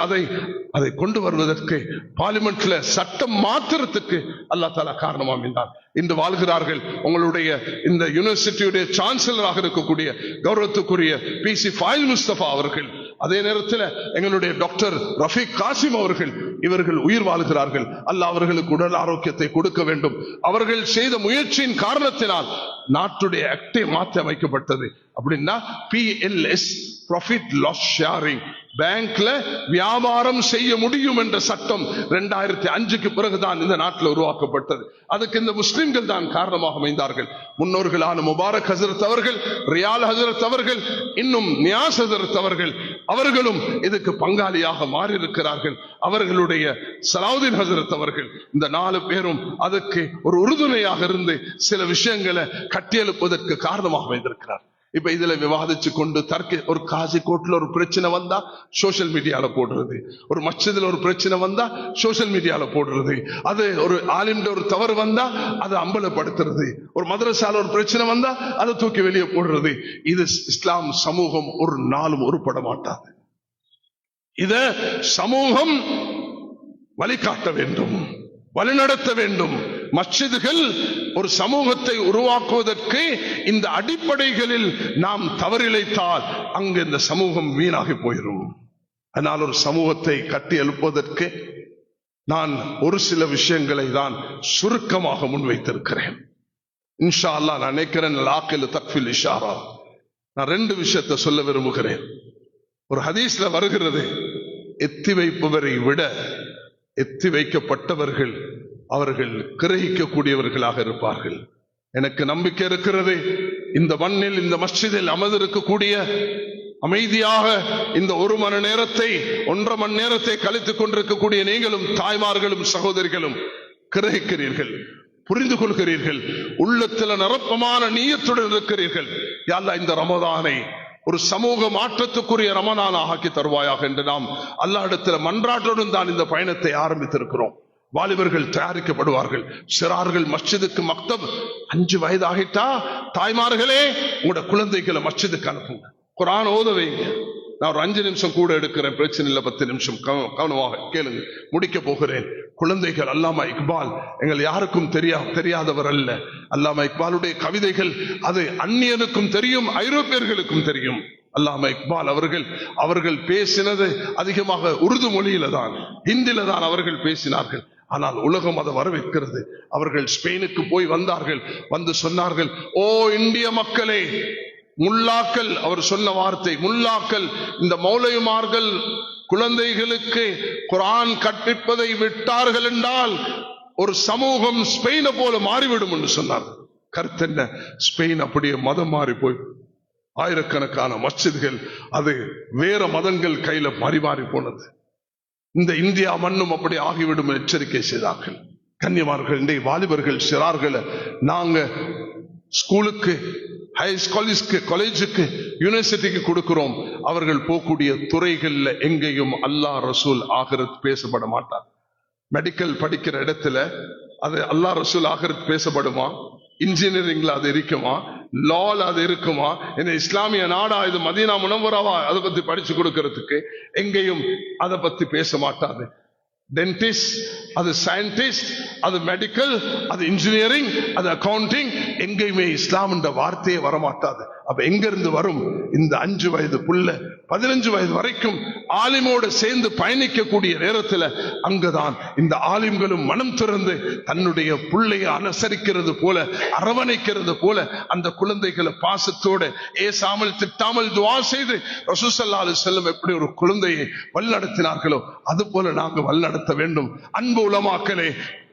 அதை கொண்டு வருவதற்கு பார்லிமெண்ட்ல சட்டம் மாத்திரத்துக்கு அல்லாஹ் தஆலா காரணமாக இருந்தார். இன்று வாழ்கிறார்கள். உங்களுடைய இந்த யூனிவர்சிட்டியுடைய சான்சலராக இருக்கக்கூடிய கௌரவத்துக்குரிய PC ஃபாயில் முஸ்தபா அவர்கள், அதே நேரத்தில் எங்களுடைய டாக்டர் ரஃபீக் காசிம் அவர்கள், இவர்கள் உயிர் வாழ்கிறார்கள். அல்லாஹ் அவர்களுக்கு உடல் ஆரோக்கியத்தை கொடுக்க வேண்டும். அவர்கள் செய்த முயற்சியின் காரணத்தினால் நாட்டுடைய ஆக்டே மாற்றி அமைக்கப்பட்டது. அப்படின்னா PLS, ப்ராஃபிட் லாஸ் ஷேரிங், பேங்க்ல வியாபாரம் செய்ய முடியும் என்ற சட்டம் 2005 பிறகுதான் இந்த நாட்டில் உருவாக்கப்பட்டது. அதுக்கு இந்த முஸ்லிம்கள் தான் காரணமாக அமைந்தார்கள். முன்னோர்களான முபாரக் ஹசரத் அவர்கள், ரியால் ஹசரத் அவர்கள், இன்னும் நியாஸ் ஹசரத் அவர்கள், அவர்களும் இதுக்கு பங்காளியாக மாறி இருக்கிறார்கள். அவர்களுடைய சலாவுதீன் ஹசரத் அவர்கள், இந்த 4 பேரும் அதுக்கு ஒரு உறுதுணையாக இருந்து சில விஷயங்களை கட்டியெழுப்பதற்கு காரணமாக அமைந்திருக்கிறார். இப்ப இதுல விவாதிச்சு கொண்டு ஒரு காசி கோர்ட்ல ஒரு பிரச்சனை வந்தா சோசியல் மீடியால போடுறது, ஒரு மஸ்ஜிதுல ஒரு பிரச்சனை வந்தா சோசியல் மீடியால போடுறது, அது ஒரு ஆலிம்ட ஒரு தவறு வந்தா அதை அம்பலப்படுத்துறது, ஒரு மதரசால ஒரு பிரச்சனை வந்தா அதை தூக்கி வெளியே போடுறது. இது இஸ்லாம் சமூகம் ஒரு நாளும் உருப்பட மாட்டாது. இத சமூகம் வழிகாட்ட வேண்டும், வழிநடத்த வேண்டும். மஸ்ஜிதுகள் ஒரு சமூகத்தை உருவாக்குவதற்கு இந்த அடிப்படைகளில் நாம் தவறிழைத்தால் அங்கு இந்த சமூகம் வீணாகி போயிடும். அதனால் ஒரு சமூகத்தை கட்டி எழுப்புவதற்கு நான் ஒரு சில விஷயங்களை தான் சுருக்கமாக முன்வைத்திருக்கிறேன். இன்ஷா அல்லாஹ் நான் நினைக்கிறேன் லாக்கில் தக்ஃபில் இஷாரா. நான் 2 விஷயத்தை சொல்ல விரும்புகிறேன். ஒரு ஹதீஸ்ல வருகிறது, எத்தி வைப்பவரை விட எத்தி வைக்கப்பட்டவர்கள் அவர்கள் கிரகிக்கக்கூடியவர்களாக இருப்பார்கள். எனக்கு நம்பிக்கை இருக்கிறது, இந்த மண்ணில் இந்த மஸ்ஜிதில் அமர்ந்திருக்கக்கூடிய அமைதியாக இந்த 1 மணி நேரத்தை 1.5 மணி நேரத்தை கழித்துக் கொண்டிருக்கக்கூடிய நீங்களும் தாய்மார்களும் சகோதரிகளும் கிரகிக்கிறீர்கள், புரிந்து கொள்கிறீர்கள், உள்ளத்தில் நிரப்பமான நீயத்துடன் இருக்கிறீர்கள். யா அல்லாஹ் இந்த ரமதானை ஒரு சமூக மாற்றத்துக்குரிய ரமதானாக ஆக்கி தருவாயாக என்று நாம் அல்லாஹ்விடத்தில் மன்றாட்டுடன் தான் இந்த பயணத்தை ஆரம்பித்திருக்கிறோம். வாலிபர்கள் தயாரிக்கப்படுவார்கள், சிறார்கள் மஸ்ஜிதுக்கு மக்தப் 5 வயது ஆகிட்டா தாய்மார்களே உங்களோட குழந்தைகளை மஸ்ஜிதுக்கு அனுப்புங்க, குர்ஆன் ஓத வைங்க. நான் ஒரு 5 நிமிஷம் கூட எடுக்கிறேன், பிரச்சனை இல்லை, 10 நிமிஷம் கவனமாக கேளுங்க, முடிக்க போகிறேன். குழந்தைகள் அல்லாமா இக்பால் எங்கள் யாருக்கும் தெரியாதவர் அல்ல. அல்லாமா இக்பாலுடைய கவிதைகள் அது அந்நியனுக்கும் தெரியும், ஐரோப்பியர்களுக்கும் தெரியும். அல்லாமா இக்பால் அவர்கள் பேசினது அதிகமாக உருது மொழியில தான், ஹிந்தில தான் அவர்கள் பேசினார்கள். ஆனால் உலகம் அதை வரவேற்கிறது. அவர்கள் ஸ்பெயினுக்கு போய் வந்தார்கள், வந்து சொன்னார்கள், ஓ இந்திய மக்களே, முல்லாக்கள், அவர் சொன்ன வார்த்தை முல்லாக்கள், இந்த மௌலைமார்கள் குழந்தைகளுக்கு குர்ஆன் கற்பிப்பதை விட்டார்கள் என்றால் ஒரு சமூகம் ஸ்பெயினை போல மாறிவிடும் என்று சொன்னார். கருத்து என்ன? ஸ்பெயின் அப்படியே மதம் மாறி போய் ஆயிரக்கணக்கான மஸ்ஜிதுகள் அது வேற மதங்கள் கையில மாறி போனது. இந்த இந்தியா மண்ணும் அப்படி ஆகிவிடும் எச்சரிக்கை செய்தார்கள். கன்னியமார்கள், இன்றைய வாலிபர்கள் சிறார்களை நாங்க ஸ்கூலுக்கு, காலேஜுக்கு, யூனிவர்சிட்டிக்கு கொடுக்கிறோம். அவர்கள் போகக்கூடிய துறைகள்ல எங்கேயும் அல்லாஹ் ரசூல் ஆகிரத் பேசப்பட மாட்டார். மெடிக்கல் படிக்கிற இடத்துல அது அல்லாஹ் ரசூல் ஆகிரத் பேசப்படுமா? இன்ஜினியரிங்ல அது இருக்குமா? லால அது இருக்குமா? என்ன இஸ்லாமிய நாடா இது? மதீனா முனவ்வராவா அதை பத்தி படிச்சு கொடுக்கறதுக்கு? எங்கேயும் அதை பத்தி பேச மாட்டாது. டென்டிஸ்ட், அது சயின்டிஸ்ட், அது மெடிக்கல், அது இன்ஜினியரிங், அது அக்கவுண்டிங், எங்கேயுமே இஸ்லாம் என்ற வார்த்தையே வரமாட்டாது. அப்ப எங்க இருந்து வரும்? இந்த 5 வயது புள்ள 15 வயது வரைக்கும் ஆலிமோடு சேர்ந்து பயணிக்கக்கூடிய நேரத்தில் அங்குதான் இந்த ஆலிம்களும் மனம் திறந்து தன்னுடைய புள்ளையை அனுசரிக்கிறது போல, அரவணைக்கிறது போல அந்த குழந்தைகளை பாசத்தோடு ஏசாமல் திட்டாமல் துஆ செய்து ரசூல் ஸல்லல்லாஹு அலைஹி வஸல்லம் எப்படி ஒரு குழந்தையை வழிநடத்தினார்களோ அது போல நாங்கள் வழிநடத்த வேண்டும். அன்பு உலமாக்களே,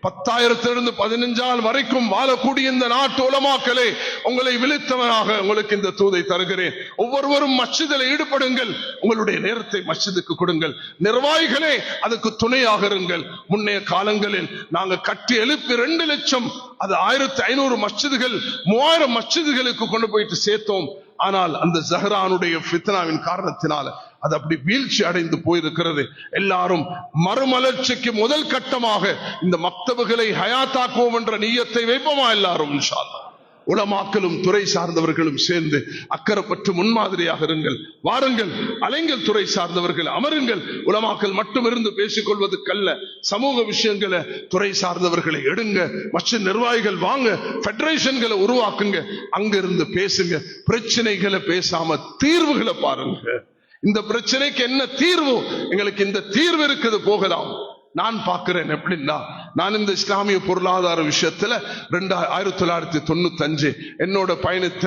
10,000 15,000 வரைக்கும் வாழக்கூடிய இந்த நாட்டு உலமாக்களே, உங்களை விழித்தவனாக உங்களுக்கு இந்த தூதை தருகிறேன். ஒவ்வொருவரும் மஸ்ஜிதில் ஈடுபடுங்கள், உங்களுடைய நேரத்தை மஸ்ஜிதுக்கு கொடுங்கள். நிர்வாகிகளே அதுக்கு துணையாக இருங்கள். முன்னைய காலங்களில் நாங்கள் கட்டி எழுப்பி 2 லட்சம், அது 1500 மஸ்ஜிதுகள், 3000 மஸ்ஜிதுகளுக்கு கொண்டு போயிட்டு சேர்த்தோம். ஆனால் அந்த ஜஹரானுடைய ஃபித்னாவின் காரணத்தினால அது அப்படி வீழ்ச்சி அடைந்து போயிருக்கிறது. எல்லாரும் மறுமலர்ச்சிக்கு முதல் கட்டமாக இந்த மக்தபுகளை ஹயாத்தாக்குவோம் என்ற நியத்தை வைப்போமா எல்லாரும்? இன்ஷா அல்லாஹ் உலமாக்களும் துறை சார்ந்தவர்களும் சேர்ந்து அக்கறைப்பட்டு முன்மாதிரியாக இருங்கள். வாருங்கள், அலைங்கள், துறை சார்ந்தவர்கள் அமருங்கள். உலமாக்கள் மட்டும் இருந்து பேசிக் கொள்வதற்கல்ல, சமூக விஷயங்களை துறை சார்ந்தவர்களை எடுங்க. மற்ற நிர்வாகிகள் வாங்க, பெடரேஷன்களை உருவாக்குங்க, அங்கிருந்து பேசுங்க. பிரச்சனைகளை பேசாம தீர்வுகளை பாருங்க. இந்த பிரச்சனைக்கு என்ன தீர்வு? எங்களுக்கு இந்த தீர்வு இருக்குது, போகலாம். நான் பார்க்கிறேன் எப்படின்னா, நான் இந்த இஸ்லாமிய பொருளாதார விஷயத்துல 1995 என்னோட பயணித்த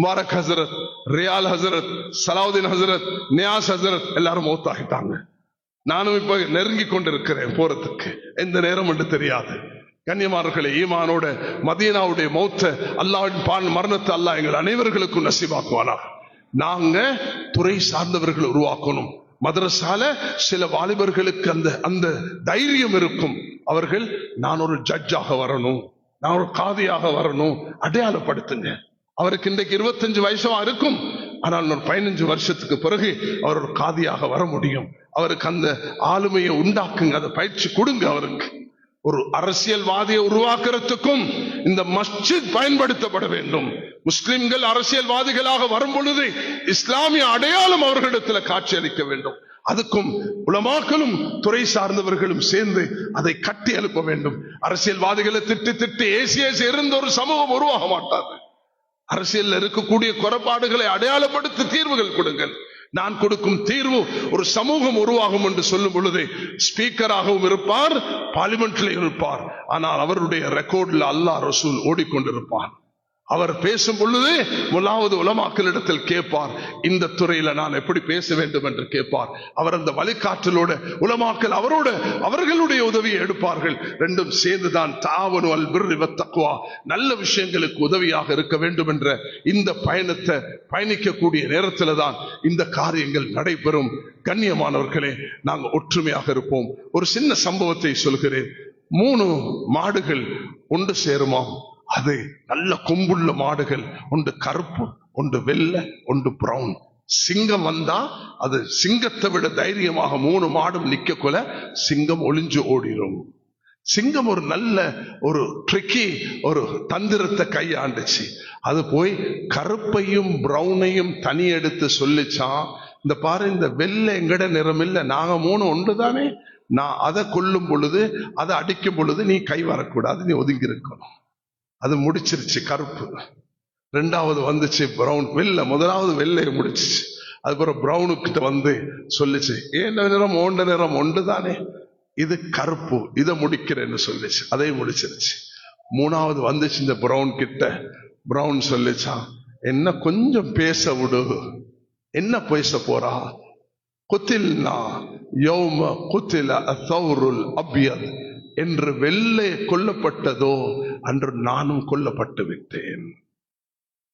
முபாரக் ஹசரத், ரியால் ஹசரத், சலாவுதீன் ஹசரத், நியாஸ் ஹசரத் எல்லாரும் மௌத்தாகிட்டாங்க. நானும் இப்ப நெருங்கி கொண்டிருக்கிறேன் போறதுக்கு, எந்த நேரம் என்று தெரியாது. கண்ணியமானவர்களே, ஈமானோட மதீனாவுடைய மௌத்த அல்லாஹ்வின் மரணத்தை அல்லாஹ் எங்கள் அனைவர்களுக்கும் நசீபாக்குவானா. நாங்க துறை சார்ந்தவர்கள் உருவாக்கணும். மதரசால சில வாலிபர்களுக்கு அந்த தைரியம் இருக்கும். அவர்கள் நான் ஒரு ஜட்ஜாக வரணும், நான் ஒரு காதியாக வரணும், அடையாளப்படுத்துங்க. அவருக்கு இன்றைக்கு 25 வயசா இருக்கும், ஆனால் ஒரு 15 வருஷத்துக்கு பிறகு அவர் ஒரு காதியாக வர முடியும். அவருக்கு அந்த ஆளுமையை உண்டாக்குங்க, அதை பயிற்சி கொடுங்க. அவருக்கு ஒரு அரசியல்வாதியை உருவாக்குறதுக்கும் இந்த மஸ்ஜித் பயன்படுத்தப்பட வேண்டும். முஸ்லிம்கள் அரசியல்வாதிகளாக வரும் பொழுது இஸ்லாமிய அடையாளம் அவர்களிடத்தில் காட்சி அளிக்க வேண்டும். அதுக்கும் உலமாக்களும் துறை சார்ந்தவர்களும் சேர்ந்து அதை கட்டி எழுப்ப வேண்டும். அரசியல்வாதிகளை திட்டி ஏசி இருந்த ஒரு சமூகம் உருவாக மாட்டாது. அரசியல் இருக்கக்கூடிய குறைபாடுகளை அடையாளப்படுத்தி தீர்வுகள் கொடுங்கள். நான் கொடுக்கும் தீர்வு ஒரு சமூகம் உருவாகும் என்று சொல்லும் பொழுது ஸ்பீக்கராகவும் இருப்பார், பார்லிமெண்ட்ல இருப்பார். ஆனால் அவருடைய ரெக்கார்டில் அல்லாஹ் ரசூல் ஓடிக்கொண்டிருப்பார். அவர் பேசும் பொழுது முதலாவது உலமாக்களிடத்தில் கேட்பார், இந்த துறையில நான் எப்படி பேச வேண்டும் என்று கேட்பார். அவர் அந்த வழிகாட்டலோட உலமாக்கள் அவர்களுடைய உதவியை எடுப்பார்கள். ரெண்டும் சேர்ந்துதான் தாவனு அல் பிர்ரி வத் தக்வா, நல்ல விஷயங்களுக்கு உதவியாக இருக்க வேண்டும் என்ற இந்த பயணத்தை பயணிக்கக்கூடிய நேரத்தில் தான் இந்த காரியங்கள் நடைபெறும். கண்ணியமானவர்களே, நாங்கள் ஒற்றுமையாக இருப்போம். ஒரு சின்ன சம்பவத்தை சொல்கிறேன். 3 மாடுகள் ஒன்று சேருமாம். அது நல்ல கொம்புள்ள மாடுகள், ஒன்று கருப்பு, ஒன்று வெள்ளை, ஒன்று பிரவுன். சிங்கம் வந்தா அது சிங்கத்தை விட தைரியமாக 3 மாடும் நிக்க கொல சிங்கம் ஒளிஞ்சு ஓடிடும். சிங்கம் ஒரு நல்ல ஒரு ட்ரிக்கி ஒரு தந்திரத்தை கையாண்டுச்சு. அது போய் கருப்பையும் பிரவுனையும் தனி எடுத்து சொல்லிச்சான், இந்த பாரு, இந்த வெள்ளை எங்கட நிறம் இல்லை, நாங்க 3 ஒன்று தானே, நான் அதை கொல்லும் பொழுது அதை அடிக்கும் பொழுது நீ கை வரக்கூடாது, நீ ஒதுங்கி இருக்கணும். அது முடிச்சிருச்சு கருப்பு. 2வது வந்துச்சு பிரவுன். வெள்ளை முதலாவது வெள்ளையை முடிச்சிச்சு. அதுக்கப்புறம் பிரவுனுக்கிட்ட வந்து சொல்லிச்சு, ஏண்ட நிறம் ஓண்ட நிறம் ஒன்று தானே, இது கருப்பு, இதை முடிக்கிறேன்னு சொல்லிச்சு. அதையும் முடிச்சிருச்சு. 3வது வந்துச்சு இந்த பிரவுன் கிட்ட. பிரவுன் சொல்லிச்சான், என்ன கொஞ்சம் பேச விடு. என்ன பேச போறா? குத்தில்னா யௌம குத்தில அத்தௌருல் அப்யத், என்று வெள்ளை கொல்லப்பட்டதோ அன்று நானும் கொல்லப்பட்டு விட்டேன்.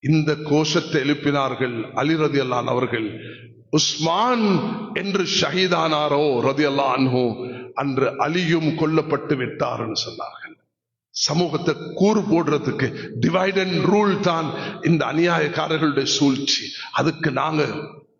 இந்த கோஷத்தை எழுப்பினார்கள் அலி ரலியல்லாஹு அன்ஹு அவர்கள். உஸ்மான் என்று ஷஹீதானாரோ ரலியல்லாஹு அன்ஹு, அன்று அலியும் கொல்லப்பட்டு விட்டார்னு சொன்னார்கள். சமூகத்தை கூறு போடுறதுக்கு டிவைட் அண்ட் ரூல் தான் இந்த அநியாயக்காரர்களுடைய சூழ்ச்சி. அதுக்கு நாங்க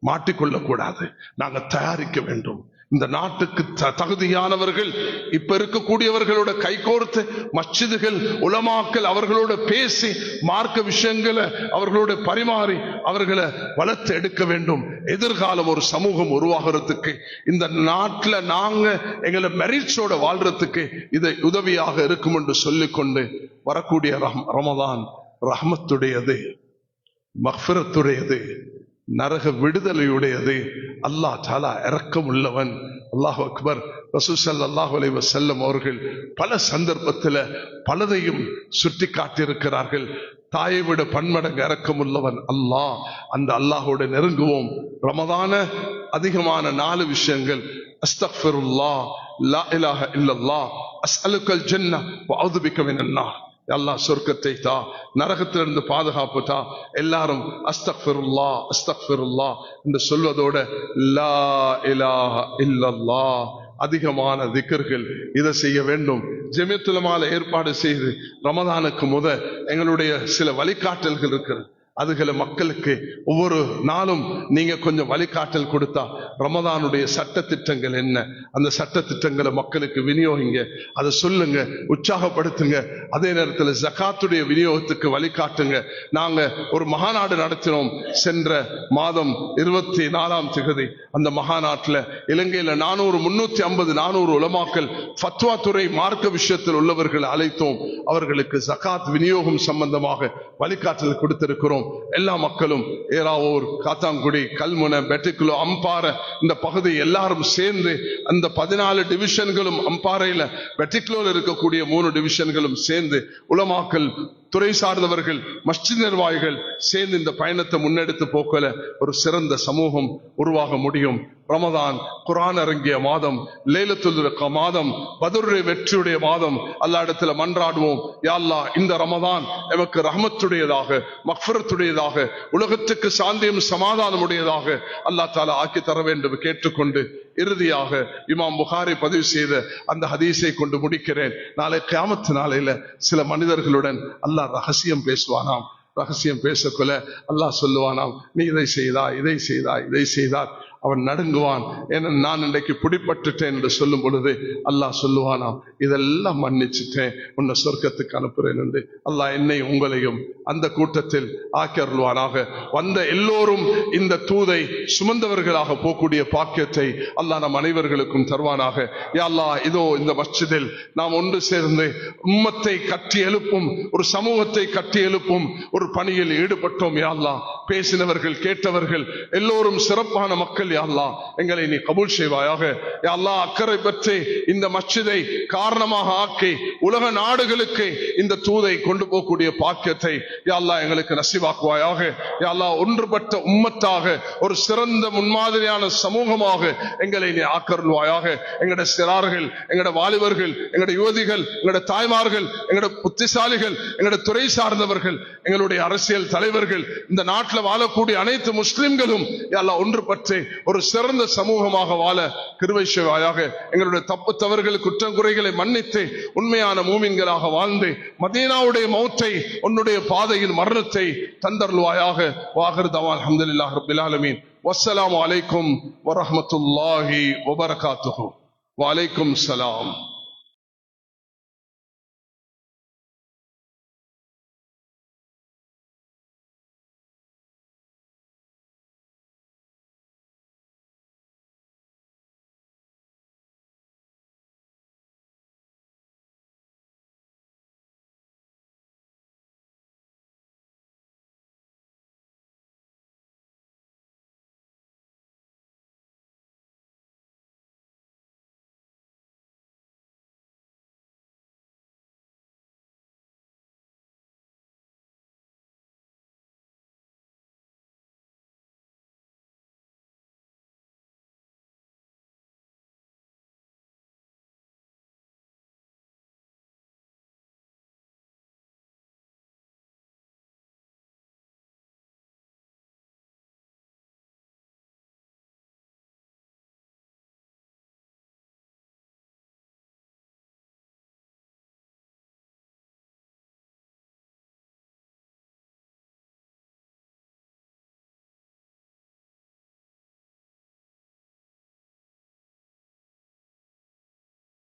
மாட்டிக்கொள்ளக்கூடாது, நாங்க தயாரிக்க வேண்டும். இந்த நாட்டுக்கு தகுதியானவர்கள் இப்ப இருக்கக்கூடியவர்களோட கைகோர்த்து மஸ்ஜிதுகள் உலமாக்கள் அவர்களோட பேசி மார்க்க விஷயங்களை அவர்களோட பரிமாறி அவர்களை வளர்த்து எடுக்க வேண்டும். எதிர்காலம் ஒரு சமூகம் உருவாகிறதுக்கு இந்த நாட்டில் நாங்க எங்களை மெரிட்ஸோட வாழ்றதுக்கு இது உதவியாக இருக்கும் என்று சொல்லிக்கொண்டு வரக்கூடிய ரமதான் ரஹ்மத்துடையது, மக்ஃபிரத்துடையது, நரக விடுதலையுடையது. அல்லாஹ் தஆலா இரக்கம் உள்ளவன். அல்லாஹ் அக்பர். ரசூல் ஸல்லல்லாஹு அலைஹி வஸல்லம் அவர்கள் பல சந்தர்ப்பத்தில் பலதையும் சுட்டி காட்டியிருக்கிறார்கள். தாயை விட பன்மடங்கு இரக்கம் உள்ளவன் அல்லாஹ். அந்த அல்லாஹோட நெருங்குவோம். ரமதான அதிகமான 4 விஷயங்கள். அஸ்தக்ஃபிருல்லாஹ், லா இலாஹ இல்லல்லாஹ், அஸ்அலுக்கல் ஜன்னah வ அஊது பிக மினன் நார். அல்லாஹ் சொர்க்கத்தை தா, நரகத்திலிருந்து பாதுகாப்பு தா. எல்லாரும் அஸ்தக்ஃபிருல்லாஹ் அஸ்தக்ஃபிருல்லாஹ் என்று சொல்வதோட லா இலாஹ இல்லல்லாஹ் அதிகமான திக்ர்கள் இதை செய்ய வேண்டும். ஜமியத்துல் உலமால ஏற்பாடு செய்து ரமதானுக்கு எங்களுடைய சில வழிகாட்டல்கள் இருக்கிறது. அதுகளை மக்களுக்கு ஒவ்வொரு நாளும் நீங்க கொஞ்சம் வழிகாட்டல் கொடுத்தா ரமதானுடைய சட்ட திட்டங்கள் என்ன, அந்த சட்ட திட்டங்களை மக்களுக்கு விநியோகிங்க, அதை சொல்லுங்க, உற்சாகப்படுத்துங்க. அதே நேரத்தில் ஜகாத்துடைய விநியோகத்துக்கு வழிகாட்டுங்க. நாங்க ஒரு மகாநாடு நடத்தினோம் சென்ற மாதம் 24ஆம் தேதி. அந்த மகாநாட்டில் இலங்கையில 350-400 உலமாக்கள் ஃபத்வா துறை மார்க்க விஷயத்தில் உள்ளவர்களை அழைத்தோம். அவர்களுக்கு ஜகாத் விநியோகம் சம்பந்தமாக வழிகாட்டல் கொடுத்திருக்கிறோம். எல்லா மக்களும் ஏராவூர், காத்தாங்குடி, கல்முனை, பெட்டிக்குளோ, அம்பாறை இந்த பகுதி எல்லாரும் சேர்ந்து அந்த 14 டிவிஷன்களும் அம்பாறையில பெட்டிக்குளோல இருக்கக்கூடிய 3 டிவிஷன்களும் சேர்ந்து உலமாக்கள், துறை சார்ந்தவர்கள், மஸ்ஜித் நிர்வாகிகள் சேர்ந்து இந்த பயணத்தை முன்னெடுத்து போக்கல ஒரு சிறந்த சமூகம் உருவாக முடியும். ரமதான் குர்ஆன் இறங்கிய மாதம், லைலத்துல் மாதம், பத்ருடைய வெற்றியுடைய மாதம். அல்லாஹ் இடத்துல மன்றாடுவோம், யா அல்லாஹ் இந்த ரமதான் எமக்கு ரஹ்மத்துடையதாக, மக்ஃபிரத்துடையதாக, உலகத்துக்கு சாந்தியும் சமாதானம் உடையதாக அல்லாஹ் தஆலா ஆக்கி தர வேண்டும் கேட்டுக்கொண்டு இறுதியாக இமாம் புகாரி பதிவு செய்த அந்த ஹதீஸை கொண்டு முடிக்கிறேன். நாளை கியாமத் நாளையில சில மனிதர்களுடன் அல்லாஹ் ரகசியம் பேசுவானாம். ரகசியம் பேசக்கொள்ள அல்லாஹ் சொல்லுவானாம், நீ இதை செய்தாய், இதை செய்தாய், இதை செய்தார். அவன் நடுங்குவான். ஏன்னா நான் இன்றைக்கு பிடிபட்டுட்டேன் என்று சொல்லும் பொழுது அல்லாஹ் சொல்லுவானாம், இதெல்லாம் மன்னிச்சுட்டேன், உன்னை சொர்க்கத்துக்கு அனுப்புறேன் என்று. அல்லாஹ் என்னை உங்களையும் அந்த கூட்டத்தில் ஆக்கியருள்வானாக. வந்த எல்லோரும் இந்த தூதை சுமந்தவர்களாக போகக்கூடிய பாக்கியத்தை அல்லாஹ் நம் அனைவர்களுக்கும் தருவானாக. யா அல்லாஹ், இதோ இந்த மஸ்ஜிதில் நாம் ஒன்று சேர்ந்து உம்மத்தை கட்டி எழுப்பும், ஒரு சமூகத்தை கட்டி எழுப்பும் ஒரு பணியில் ஈடுபட்டோம். யா அல்லாஹ், பேசினவர்கள் கேட்டவர்கள் எல்லோரும் சிறப்பான மக்கள். யா அல்லாஹ், எங்களை நீ கபூல் செய்வாயாக. யா அல்லாஹ், அக்கறை பற்றி இந்த மஸ்ஜிதை காரணமாக ஆக்கி உலக நாடுகளுக்கு இந்த தூதை கொண்டு போகக்கூடிய பாக்கியத்தை யா அல்லாஹ் எங்களுக்கு நசீவாக்குவாயாக. யா அல்லாஹ், ஒன்றுபட்ட உம்மத்தாக ஒரு சிறந்த முன்மாதிரியான சமூகமாக எங்களை நீ ஆக்கருள்வாயாக. எங்களுடைய சிறார்கள், எங்களுடைய வாலிபர்கள், எங்களுடைய யுவதிகள், எங்களுடைய தாய்மார்கள், எங்களுடைய புத்திசாலிகள், எங்களுடைய துறை சார்ந்தவர்கள், எங்களுடைய அரசியல் தலைவர்கள், இந்த நாட்டில் வாழக்கூடிய அனைத்து முஸ்லிம்களும் யா அல்லாஹ் ஒன்றுபட்டு ஒரு சிறந்த சமூகமாக வாழ கிருபை செய்வாயாக. எங்களுடைய தப்பு தவறுகள் குற்றம் குறைகளை மன்னித்து உண்மையான மூமின்களாக வாழ்ந்து மதீனாவுடைய மௌத்தை, உன்னுடைய பாதையில் மரணத்தை தந்தருள்வாயாக. வாஹிர் தவான் அல்ஹம்துலில்லாஹி ரப்பில் ஆலமீன். வஸ்ஸலாமு அலைக்கும் வரஹ்மத்துல்லாஹி வபரகாத்துஹு. வலைக்கும் சலாம்.